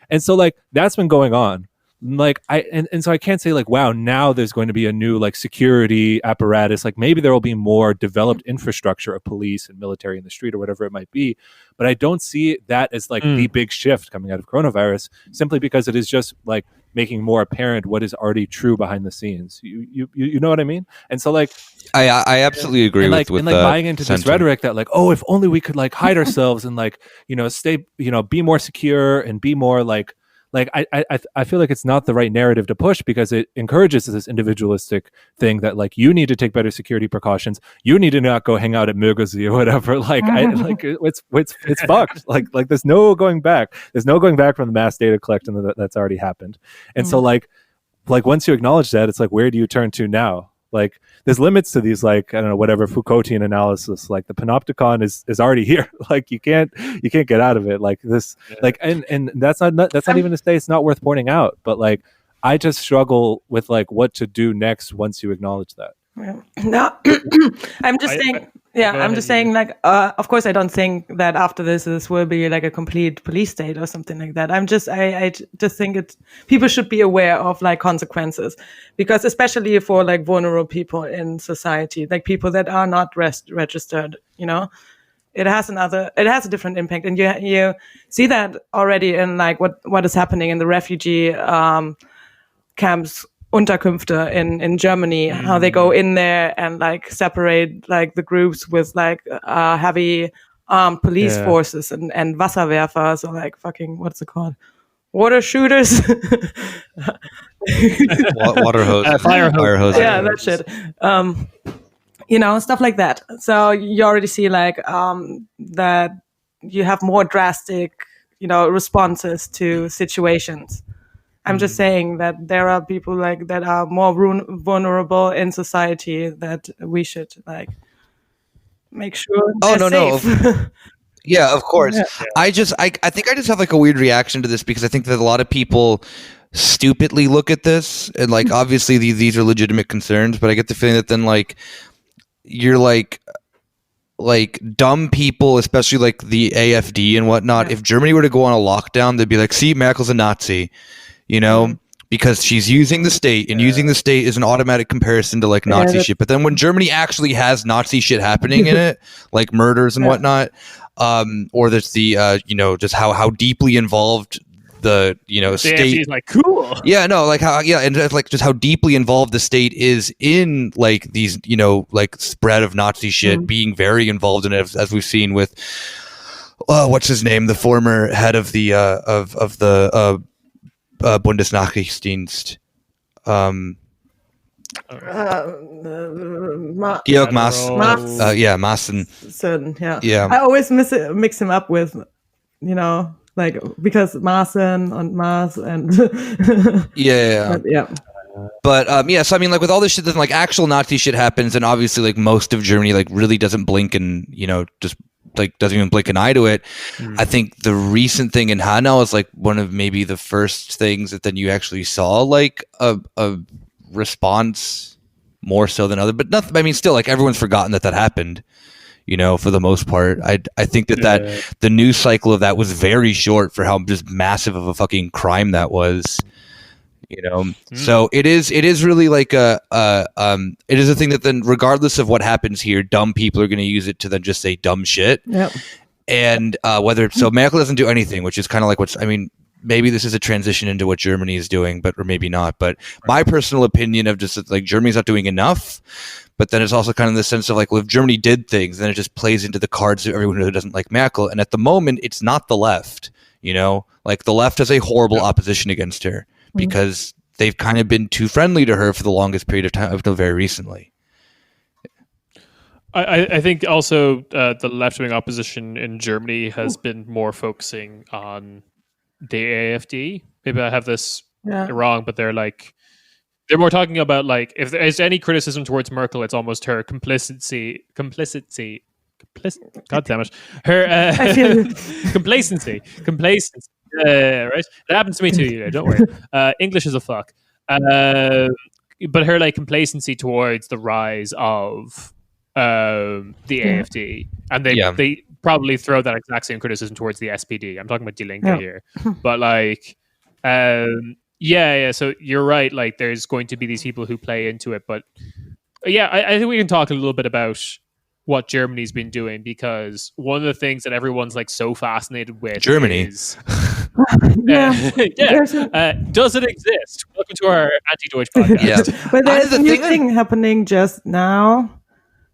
And so like that's been going on. Like and so I can't say like, wow, now there's going to be a new like security apparatus. Like maybe there will be more developed infrastructure of police and military in the street or whatever it might be. But I don't see that as like the big shift coming out of coronavirus, simply because it is just like making more apparent what is already true behind the scenes. You know what I mean? And so like I absolutely agree and with like that buying into this rhetoric that like, oh, if only we could like hide ourselves and like, you know, stay, you know, be more secure and be more like I feel like it's not the right narrative to push, because it encourages this individualistic thing that like you need to take better security precautions, you need to not go hang out at Mürgelsee or whatever. Like it's fucked. Like there's no going back. There's no going back from the mass data collection that's already happened. And so like once you acknowledge that, it's like, where do you turn to now? Like there's limits to these, like, I don't know, whatever Foucaultian analysis, like the panopticon is already here. Like you can't get out of it. Like this, like, and that's not even to say it's not worth pointing out, but like, I just struggle with like what to do next once you acknowledge that. Yeah. No, I'm just saying. I'm just saying. Like, of course, I don't think that after this will be like a complete police state or something like that. I just think people should be aware of like consequences, because especially for like vulnerable people in society, like people that are not registered, you know, it has a different impact, and you see that already in like what is happening in the refugee camps. Unterkünfte in Germany, how they go in there and like separate like the groups with like heavy armed police forces and Wasserwerfers, or like fucking, what's it called? Water shooters? water hose. Fire hose. Yeah, that shit. You know, stuff like that. So you already see like that you have more drastic, you know, responses to situations. I'm just saying that there are people like that are more vulnerable in society that we should like make sure. No. Yeah, of course. Yeah. I think I just have like a weird reaction to this, because I think that a lot of people stupidly look at this, and like obviously these are legitimate concerns, but I get the feeling that then like you're like dumb people, especially like the AfD and whatnot. If Germany were to go on a lockdown, they'd be like, see, Merkel's a Nazi. You know, because she's using the state, and using the state is an automatic comparison to like Nazi shit. But then when Germany actually has Nazi shit happening in it, like murders and whatnot, or there's the you know, just how deeply involved the, you know, state is like, cool. Yeah, no, like how, yeah, and it's like just how deeply involved the state is in like these, you know, like spread of Nazi shit, being very involved in it, as we've seen with what's his name, the former head of the Bundesnachrichtendienst, Georg Maaßen. Yeah. I always mix him up with, you know, like, because Maaßen and Maas and But so I mean, like with all this shit, then like actual Nazi shit happens, and obviously like most of Germany like really doesn't blink, and, you know, just like doesn't even blink an eye to it. I think the recent thing in Hanau is like one of maybe the first things that then you actually saw like a response more so than other, but nothing. I mean, still, like everyone's forgotten that happened, you know, for the most part. I think that the news cycle of that was very short for how just massive of a fucking crime that was. You know, so it is really like it is a thing that then, regardless of what happens here, dumb people are going to use it to then just say dumb shit. Yep. And whether so Merkel doesn't do anything, which is kind of like I mean, maybe this is a transition into what Germany is doing, or maybe not. But my personal opinion of just like Germany's not doing enough. But then it's also kind of the sense of like, well, if Germany did things, then it just plays into the cards of everyone who doesn't like Merkel. And at the moment, it's not the left. You know, like the left has a horrible opposition against her. because they've kind of been too friendly to her for the longest period of time until very recently. I think also the left-wing opposition in Germany has been more focusing on the AfD. Maybe I have this wrong, but they're more talking about like if there's any criticism towards Merkel, it's almost her complicity. God damn it, her complacency. Right, it happens to me too. You know, don't worry. English is a fuck. But her like complacency towards the rise of the AfD, and they probably throw that exact same criticism towards the SPD. I'm talking about Die Linke here, but like, so you're right. Like, there's going to be these people who play into it, but I think we can talk a little bit about what Germany's been doing, because one of the things that everyone's like so fascinated with Germany is does it exist? Welcome to our anti-Deutsch podcast. But there's a new thing happening just now,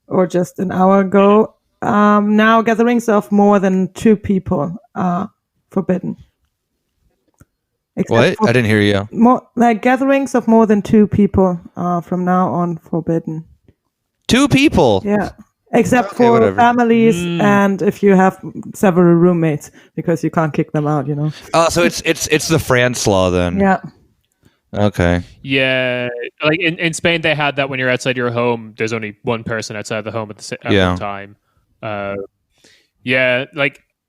or just an hour ago. Now gatherings of more than 2 people are forbidden. What? I didn't hear you. More like gatherings of more than 2 people are from now on forbidden. 2 people? Yeah. Except for families and if you have several roommates, because you can't kick them out, you know. Oh, so it's the France law then. Yeah. Okay. Yeah, like in Spain, they had that when you're outside your home, there's only one person outside the home at one time. Like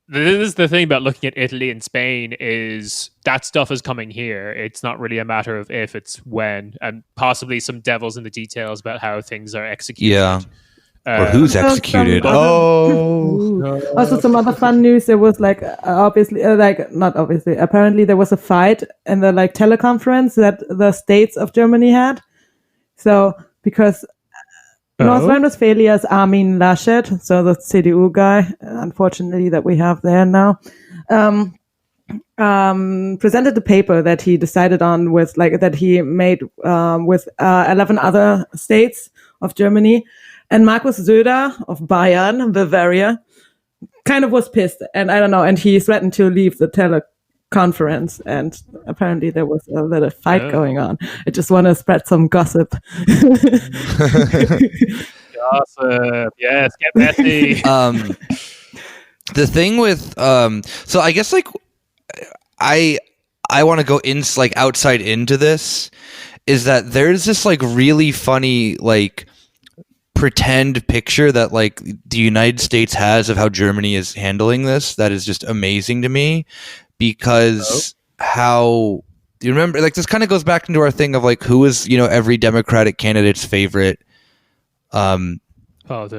this is the thing about looking at Italy and Spain is that stuff is coming here. It's not really a matter of if, it's when, and possibly some devils in the details about how things are executed. Yeah. Or who's executed? Also, some other fun news. There was apparently there was a fight in the like teleconference that the states of Germany had. So because North Rhine-Westphalia's Armin Laschet, so the CDU guy, unfortunately that we have there now, presented the paper that he decided on with that he made with 11 other states of Germany. And Markus Söder of Bayern, Bavaria, kind of was pissed. And I don't know. And he threatened to leave the teleconference. And apparently there was a little fight going on. I just want to spread some gossip. Gossip. Yes, get messy. The thing with so I guess like I want to go in like outside into this is that there's this like really funny like pretend picture that like the United States has of how Germany is handling this that is just amazing to me, because how do you remember, like, this kind of goes back into our thing of like who is, you know, every Democratic candidate's favorite Merkel's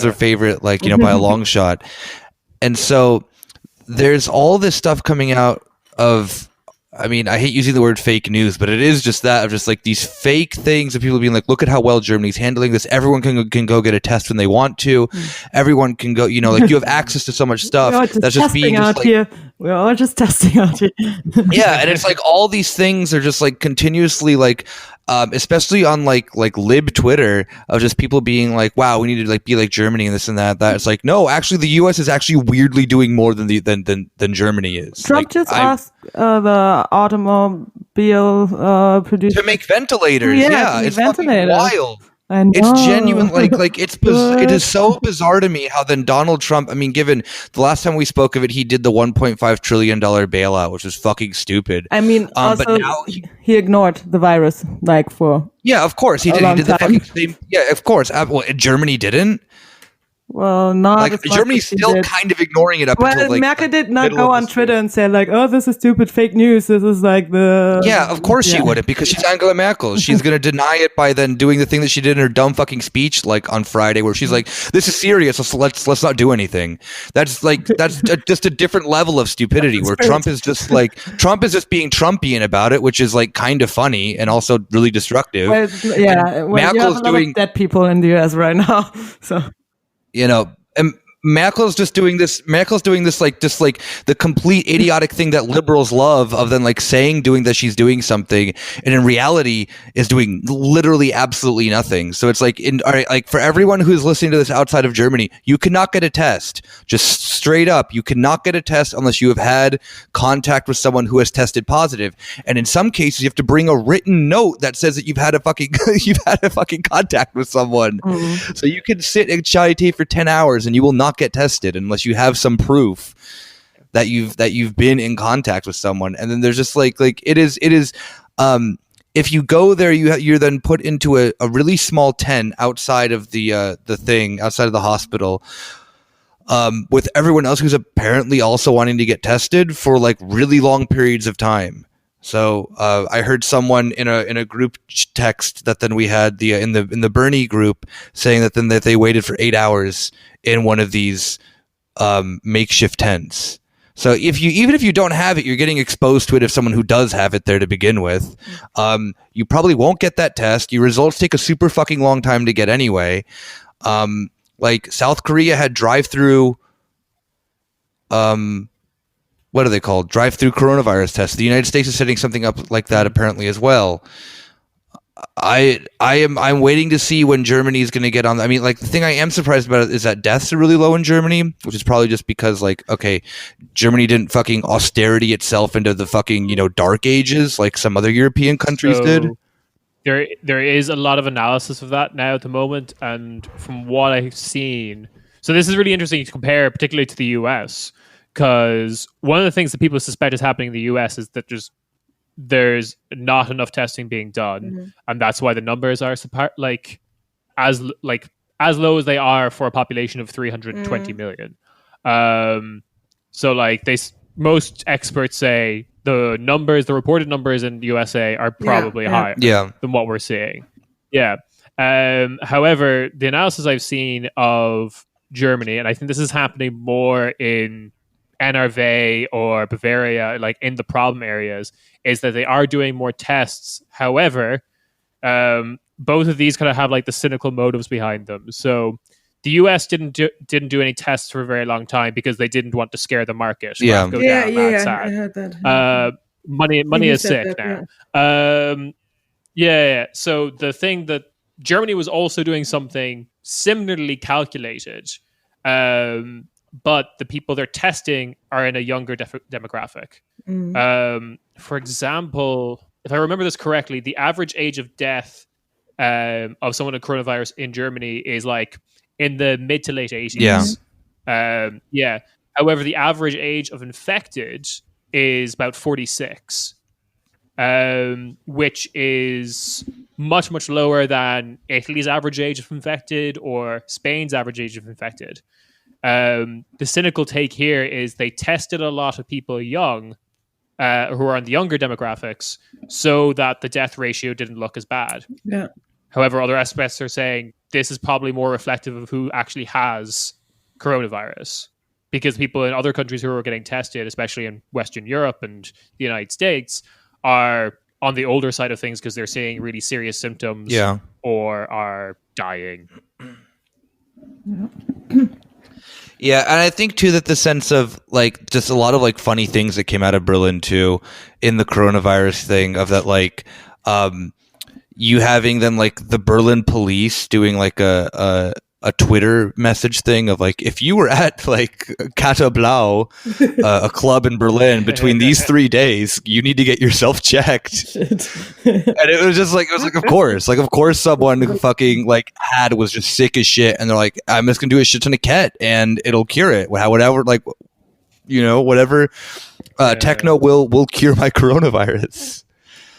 their favorite, like, you know, by a long shot. And so there's all this stuff coming out of, I mean, I hate using the word fake news, but it is just that, of just like these fake things of people being like, look at how well Germany's handling this. Everyone can go get a test when they want to. Everyone can go, you know, like you have access to so much stuff. That's just being just like, here. We're all just testing out here. Yeah, and it's like all these things are just like continuously like, especially on like lib Twitter, of just people being like, wow, we need to like be like Germany and this and that. It's like, no, actually the US is actually weirdly doing more than than Germany is. Trump just asked the automobile producer to make ventilators. Yeah, it's fucking wild. It's genuine, like it is so bizarre to me how then Donald Trump, I mean, given the last time we spoke of it, he did the $1.5 trillion bailout, which was fucking stupid. I mean, also, but now he ignored the virus, like, for of course he did. He did the fucking same. Yeah, of course. Well, Germany didn't. Well, not like Germany's still kind of ignoring it up until like Merkel did not go on Twitter and say like, "Oh, this is stupid fake news. This is like the." Yeah, of course she wouldn't, because she's Angela Merkel. She's going to deny it by then doing the thing that she did in her dumb fucking speech like on Friday, where she's like, "This is serious. Let's not do anything." That's just a different level of stupidity, where Trump is just being Trumpian about it, which is like kind of funny and also really destructive. Merkel you have a lot of dead people in the US right now, so. You know, and Merkel's just doing this. Merkel's doing this like just like the complete idiotic thing that liberals love of then like doing that she's doing something, and in reality is doing literally absolutely nothing. So it's like all right, like for everyone who's listening to this outside of Germany, you cannot get a test. Just straight up, you cannot get a test unless you have had contact with someone who has tested positive. And in some cases, you have to bring a written note that says that you've had a fucking contact with someone. Mm-hmm. So you can sit at Charité for 10 hours and you will not get tested unless you have some proof that you've been in contact with someone. And then there's just like it is if you go there, you're then put into a really small tent outside of the outside of the hospital, with everyone else who's apparently also wanting to get tested for like really long periods of time. So I heard someone in a group text that then we had in the Bernie group saying that they waited for 8 hours in one of these makeshift tents. So even if you don't have it, you're getting exposed to it if someone who does have it there to begin with. You probably won't get that test. Your results take a super fucking long time to get anyway. Like South Korea had drive-through what are they called? Drive-through coronavirus tests. The United States is setting something up like that apparently as well. I'm waiting to see when Germany is going to get on. I mean, like the thing I am surprised about is that deaths are really low in Germany, which is probably just because like, okay, Germany didn't fucking austerity itself into the fucking, dark ages like some other European countries did. There is a lot of analysis of that now at the moment, and from what I've seen, so this is really interesting to compare, particularly to the US, because one of the things that people suspect is happening in the US is that there's not enough testing being done, and that's why the numbers are as low as they are for a population of 320 million. So like most experts say the reported numbers in the USA are probably higher than what we're seeing. Yeah. However, the analysis I've seen of Germany, and I think this is happening more in NRV or Bavaria, like in the problem areas, is that they are doing more tests. However, both of these kind of have like the cynical motives behind them. So the US didn't do any tests for a very long time because they didn't want to scare the market. I heard that. Money is sick now. Yeah. So the thing that Germany was also doing something similarly calculated, but the people they're testing are in a younger demographic. For example, if I remember this correctly, the average age of death of someone with coronavirus in Germany is like in the mid to late 80s. However, the average age of infected is about 46, which is much, much lower than Italy's average age of infected or Spain's average age of infected. The cynical take here is they tested a lot of people young who are on the younger demographics so that the death ratio didn't look as bad. Yeah. However, other aspects are saying this is probably more reflective of who actually has coronavirus, because people in other countries who are getting tested, especially in Western Europe and the United States, are on the older side of things because they're seeing really serious symptoms or are dying. Yeah, and I think too that the sense of like just a lot of like funny things that came out of Berlin too in the coronavirus thing of that like you having then like the Berlin police doing like a Twitter message thing of like, if you were at like Kata Blau, a club in Berlin between these 3 days, you need to get yourself checked. And it was just like, of course someone who fucking like was just sick as shit. And they're like, I'm just gonna do a shit ton of ket and it'll cure it. Whatever, like, whatever, techno will cure my coronavirus.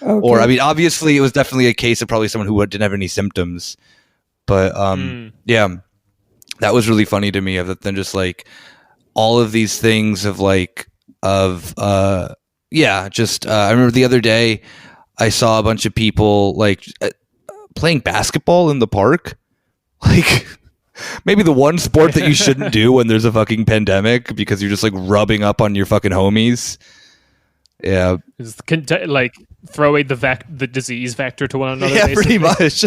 Okay. Or, I mean, obviously it was definitely a case of probably someone who didn't have any symptoms. But yeah, that was really funny to me. Of then just like all of these things of like I remember the other day I saw a bunch of people like playing basketball in the park, like maybe the one sport that you shouldn't do when there's a fucking pandemic because you're just like rubbing up on your fucking homies. Yeah, it's like throwing the disease vector to one another. Yeah, basically. Pretty much.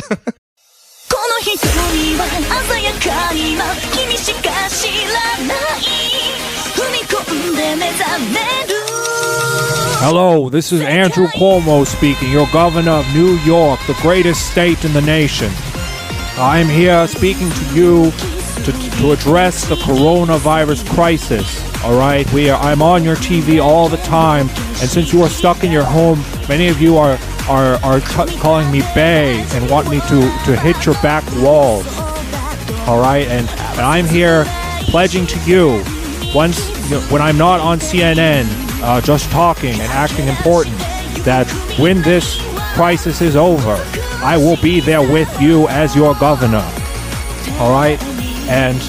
この瞳は鮮やかに今君しか知らない踏み込んで目覚める Hello, this is Andrew Cuomo speaking, your governor of New York, the greatest state in the nation. I'm here speaking to you to address the coronavirus crisis. All right, I'm on your TV all the time, and since you are stuck in your home, many of you are calling me bae and want me to hit your back walls. All right, and I'm here pledging to you, when I'm not on CNN, just talking and acting important, that when this crisis is over, I will be there with you as your governor. All right, and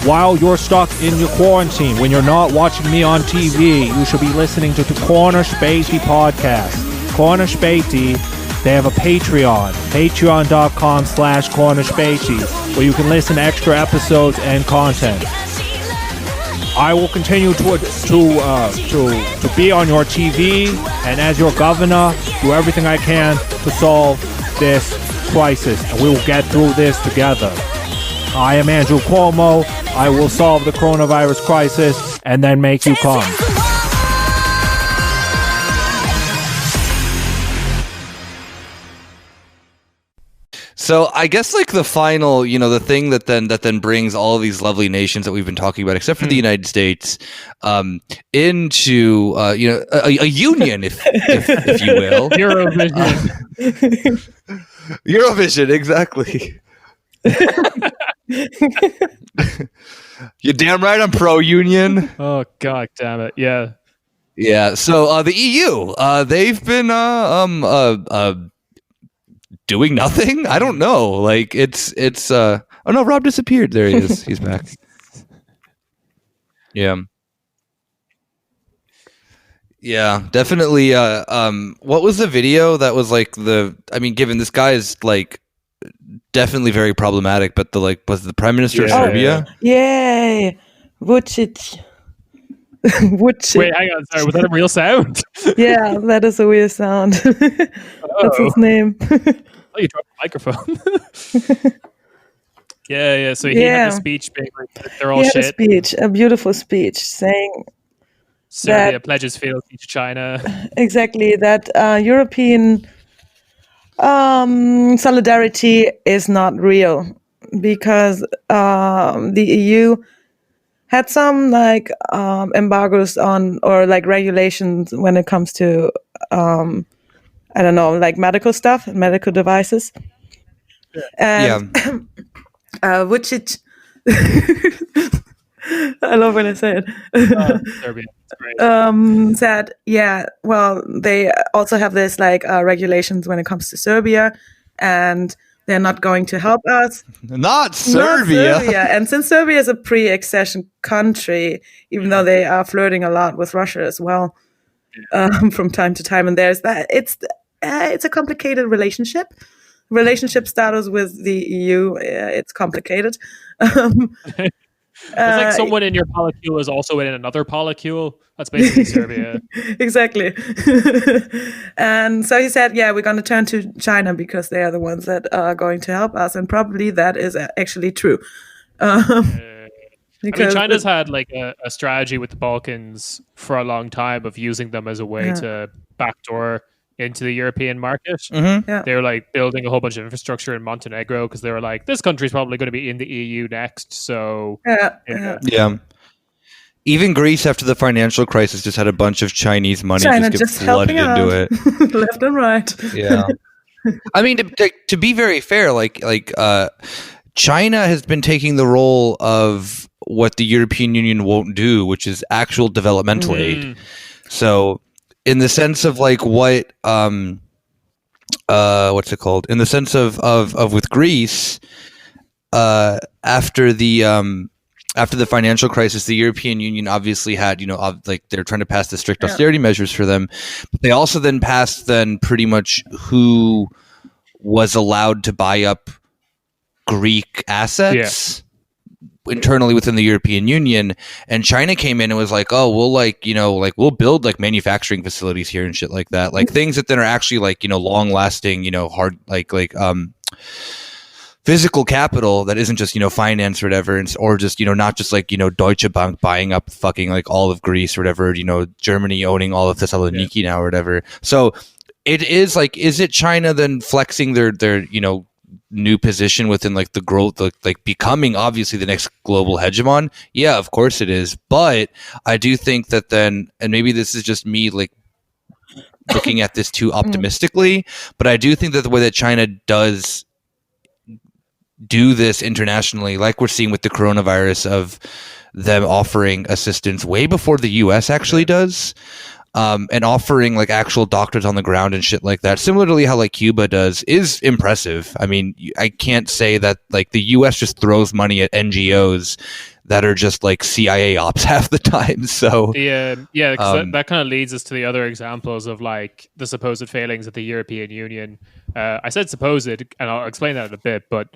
while you're stuck in your quarantine, when you're not watching me on TV, you should be listening to the Corner Späti podcast. Corner Späti, they have a Patreon, patreon.com/Corner Späti, where you can listen to extra episodes and content. I will continue to be on your TV, and as your governor, do everything I can to solve this crisis, and we will get through this together. I am Andrew Cuomo. I will solve the coronavirus crisis and then make you come. So I guess like the final, the thing that then brings all of these lovely nations that we've been talking about, except for the United States, into a union, if you will. Eurovision. Eurovision, exactly. You're damn right I'm pro-union. Oh, god damn it. Yeah. Yeah. So the EU, they've been doing nothing. I don't know. Like it's oh no, Rob disappeared. There he is. He's back. Yeah. Yeah, definitely. What was the video that was like given this guy is like definitely very problematic, but was the Prime Minister of Serbia? Yay, Vucic. Vucic. Wait, hang on. Sorry, was that a real sound? Yeah, that is a weird sound. That's his name. Oh, you dropped the microphone. Yeah. So he had the speech being like, they're all shit. A beautiful speech saying Serbia pledges fealty to China. Exactly, that European solidarity is not real because the EU had some embargoes on or regulations when it comes to medical stuff, medical devices. And Vucic, I love when I say it. Serbia. Said, they also have this regulations when it comes to Serbia, and they're not going to help us. Not Serbia. And since Serbia is a pre-accession country, even though they are flirting a lot with Russia as well, from time to time, and there's that. It's a complicated relationship status with the EU. It's complicated. It's like someone in your polycule is also in another polycule. That's basically Serbia. Exactly. And so he said, we're going to turn to China because they are the ones that are going to help us. And probably that is actually true. China's had a strategy with the Balkans for a long time of using them as a way to backdoor into the European market. Mm-hmm. Yeah. They were building a whole bunch of infrastructure in Montenegro because they were like, this country's probably going to be in the EU next. So yeah. Even Greece, after the financial crisis, just had a bunch of Chinese money just get flooded into it, left and right. Yeah. I mean, to be very fair, China has been taking the role of what the European Union won't do, which is actual developmental aid. So, in the sense of what's it called? In the sense of with Greece, after the financial crisis, the European Union obviously had, they're trying to pass the strict austerity measures for them. But they also then passed pretty much who was allowed to buy up Greek assets internally within the European Union. And China came in and was like, oh, we'll we'll build manufacturing facilities here and shit like that. Things that then are actually long lasting, hard, physical capital that isn't just, finance or whatever, or just, not just like, Deutsche Bank buying up fucking like all of Greece or whatever, Germany owning all of Thessaloniki now or whatever. So it is like, is it China then flexing their new position within like the growth, like becoming obviously the next global hegemon? Yeah, of course it is. But I do think that then, and maybe this is just me like looking at this too optimistically, but I do think that the way that China does do this internationally, like we're seeing with the coronavirus, of them offering assistance way before the US actually does, and offering like actual doctors on the ground and shit like that, similarly how like Cuba does, is impressive. I mean, I can't say that like the US just throws money at NGOs that are just like CIA ops half the time. So because that kind of leads us to the other examples of like the supposed failings of the European Union. I said supposed, and I'll explain that in a bit, but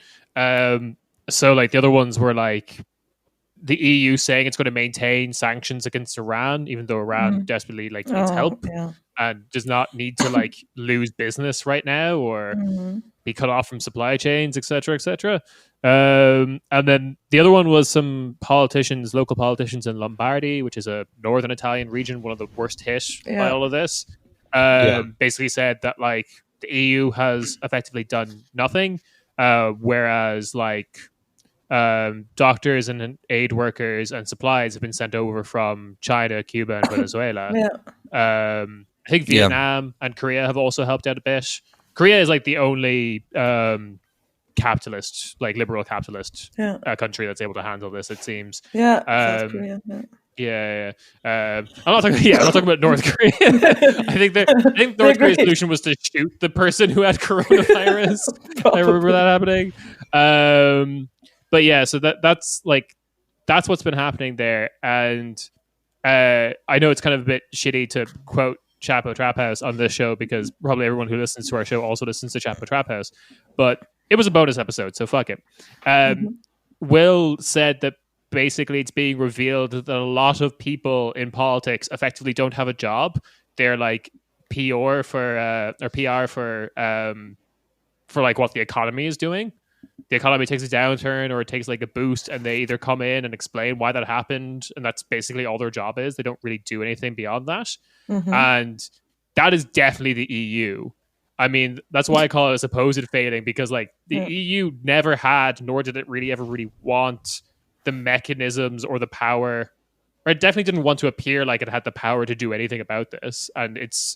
so like the other ones were like the EU saying it's going to maintain sanctions against Iran, even though Iran desperately like needs help and does not need to like lose business right now or be cut off from supply chains, etc., etc. And then the other one was some local politicians in Lombardy, which is a northern Italian region, one of the worst hit by all of this. Basically said that like the EU has effectively done nothing, whereas like doctors and aid workers and supplies have been sent over from China, Cuba, and Venezuela. I think Vietnam and Korea have also helped out a bit. Korea is like the only capitalist, like liberal capitalist country that's able to handle this, it seems. South Korea. I'm not talking about North Korea. I think North Korea's solution was to shoot the person who had coronavirus. I remember that happening. But yeah, so that's what's been happening there. And I know it's kind of a bit shitty to quote Chapo Trap House on this show because probably everyone who listens to our show also listens to Chapo Trap House, but it was a bonus episode, so fuck it. Will said that basically it's being revealed that a lot of people in politics effectively don't have a job. They're like PR for like what the economy is doing. The economy takes a downturn or it takes like a boost, and they either come in and explain why that happened, and that's basically all their job is. They don't really do anything beyond that. And that is definitely the EU. I mean, that's why I call it a supposed failing, because like the EU never had, nor did it really ever really want the mechanisms or the power, or it definitely didn't want to appear like it had the power to do anything about this. And it's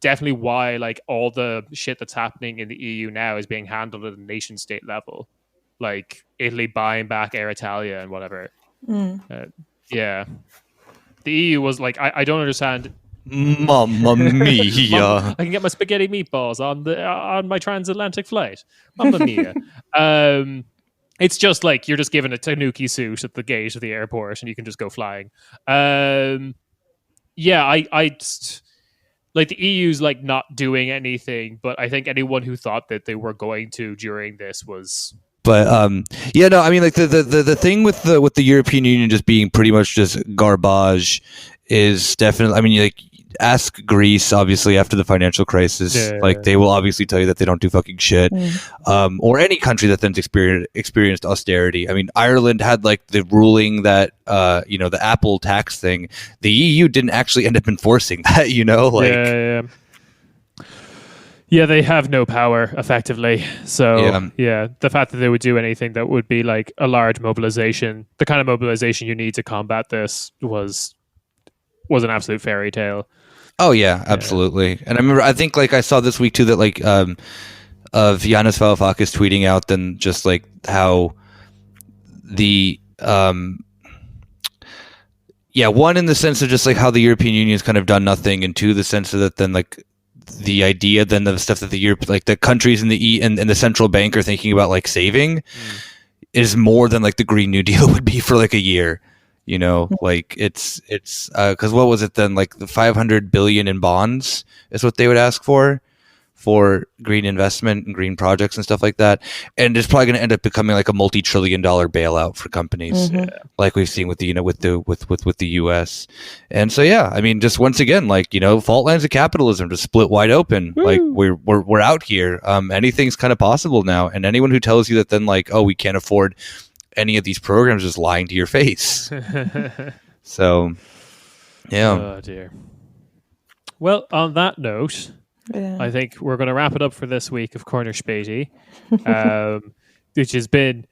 definitely why like all the shit that's happening in the EU now is being handled at a nation state level, like Italy buying back Air Italia and whatever. The EU was like, I don't understand. Mamma mia! I can get my spaghetti meatballs on my transatlantic flight. Mamma mia! It's just like you're just given a tanuki suit at the gate of the airport and you can just go flying. I just, like the EU's like not doing anything, but I think anyone who thought that they were going to during this was. But I mean, like the thing with the European Union just being pretty much just garbage is definitely. I mean, like ask Greece, obviously after the financial crisis, like they will obviously tell you that they don't do fucking shit. Or any country that then experienced austerity. I mean, Ireland had like the ruling that the Apple tax thing. The EU didn't actually end up enforcing that. Yeah, they have no power effectively. So the fact that they would do anything that would be like a large mobilization, the kind of mobilization you need to combat this was an absolute fairy tale. Oh yeah, absolutely. And I think like I saw this week too that like of Yanis Varoufakis tweeting out then just like how the one in the sense of just like how the European Union has kind of done nothing, and two the sense of that then like the idea then the stuff that the Europe, like the countries in the and the central bank are thinking about like saving is more than like the Green New Deal would be for like a year. Like it's because what was it then? Like the 500 billion in bonds is what they would ask for for green investment and green projects and stuff like that. And it's probably going to end up becoming like a multi-trillion-dollar bailout for companies, like we've seen with the with the U.S. And so I mean, just once again, like fault lines of capitalism just split wide open. Like we're out here. Anything's kind of possible now. And anyone who tells you that then like, oh, we can't afford any of these programs is lying to your face. So Oh dear. Well, on that note, I think we're going to wrap it up for this week of Corner Späti, which has been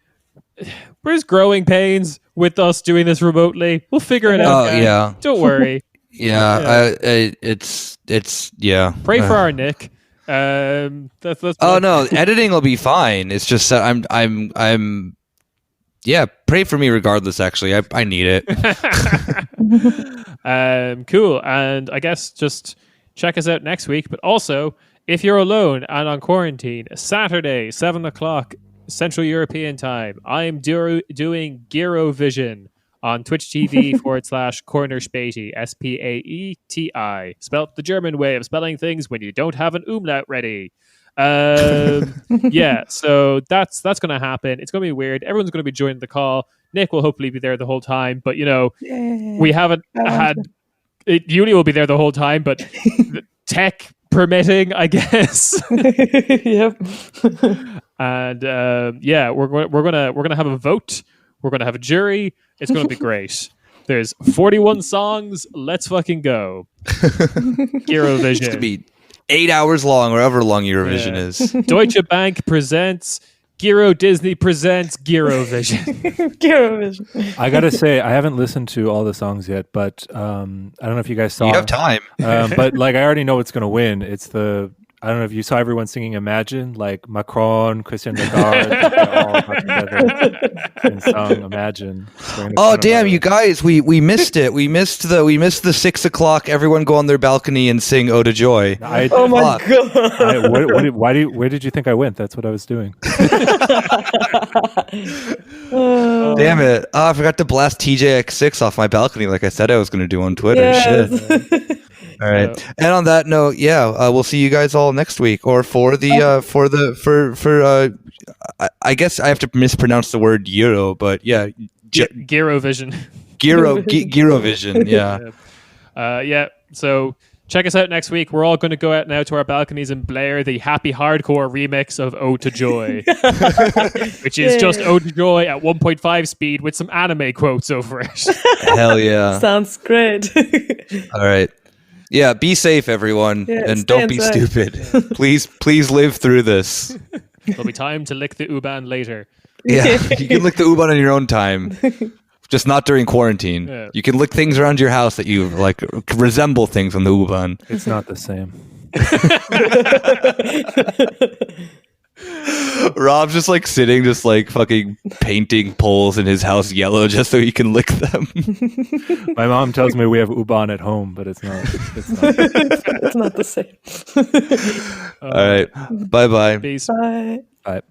there's growing pains with us doing this remotely. We'll figure it out. Yeah, don't worry. It's Pray for our Nick. That's no, editing will be fine. It's just I'm pray for me regardless. Actually, I need it. Cool. And I guess just check us out next week. But also, if you're alone and on quarantine, Saturday, 7:00 Central European time, I'm doing Girovision on Twitch TV /Corner Späti, Spaeti, spelt the German way of spelling things when you don't have an umlaut ready. So that's going to happen. It's going to be weird. Everyone's going to be joining the call. Nick will hopefully be there the whole time, but we haven't had Yuli will be there the whole time, but tech permitting, I guess. Yep. And we're gonna have a vote. We're gonna have a jury. It's gonna be great. There's 41 songs. Let's fucking go. Eurovision. It's gonna be 8 hours long, or however long Eurovision is. Deutsche Bank presents Giro Disney presents Girovision. Girovision. I gotta say, I haven't listened to all the songs yet, but I don't know if you guys saw. You have time, but like I already know what's gonna win. It's I don't know if you saw everyone singing "Imagine," like Macron, Christian Lagarde, they all got together and sung "Imagine." Oh damn, you guys, we missed it. We missed the 6:00. Everyone go on their balcony and sing "Ode to Joy." Oh my god! Where did you think I went? That's what I was doing. Damn it! I forgot to blast TJX6 off my balcony, like I said I was going to do on Twitter. Yes. Shit. All right. And on that note, we'll see you guys all next week, or for I guess I have to mispronounce the word Euro, but Girovision. Girovision, yeah. So check us out next week. We're all going to go out now to our balconies and blare the happy hardcore remix of "Ode to Joy," which is just "Ode to Joy" at 1.5 speed with some anime quotes over it. Hell yeah! Sounds great. All right. Yeah, be safe, everyone, and don't be stupid. Please live through this. There'll be time to lick the U-Bahn later. Yeah, you can lick the U-Bahn on your own time, just not during quarantine. Yeah. You can lick things around your house that you like resemble things on the U-Bahn. It's not the same. Rob's just like sitting, just like fucking painting poles in his house yellow just so he can lick them. My mom tells me we have U-Bahn at home, but it's not. It's not the same. All right. Bye-bye. Peace. Bye. Bye.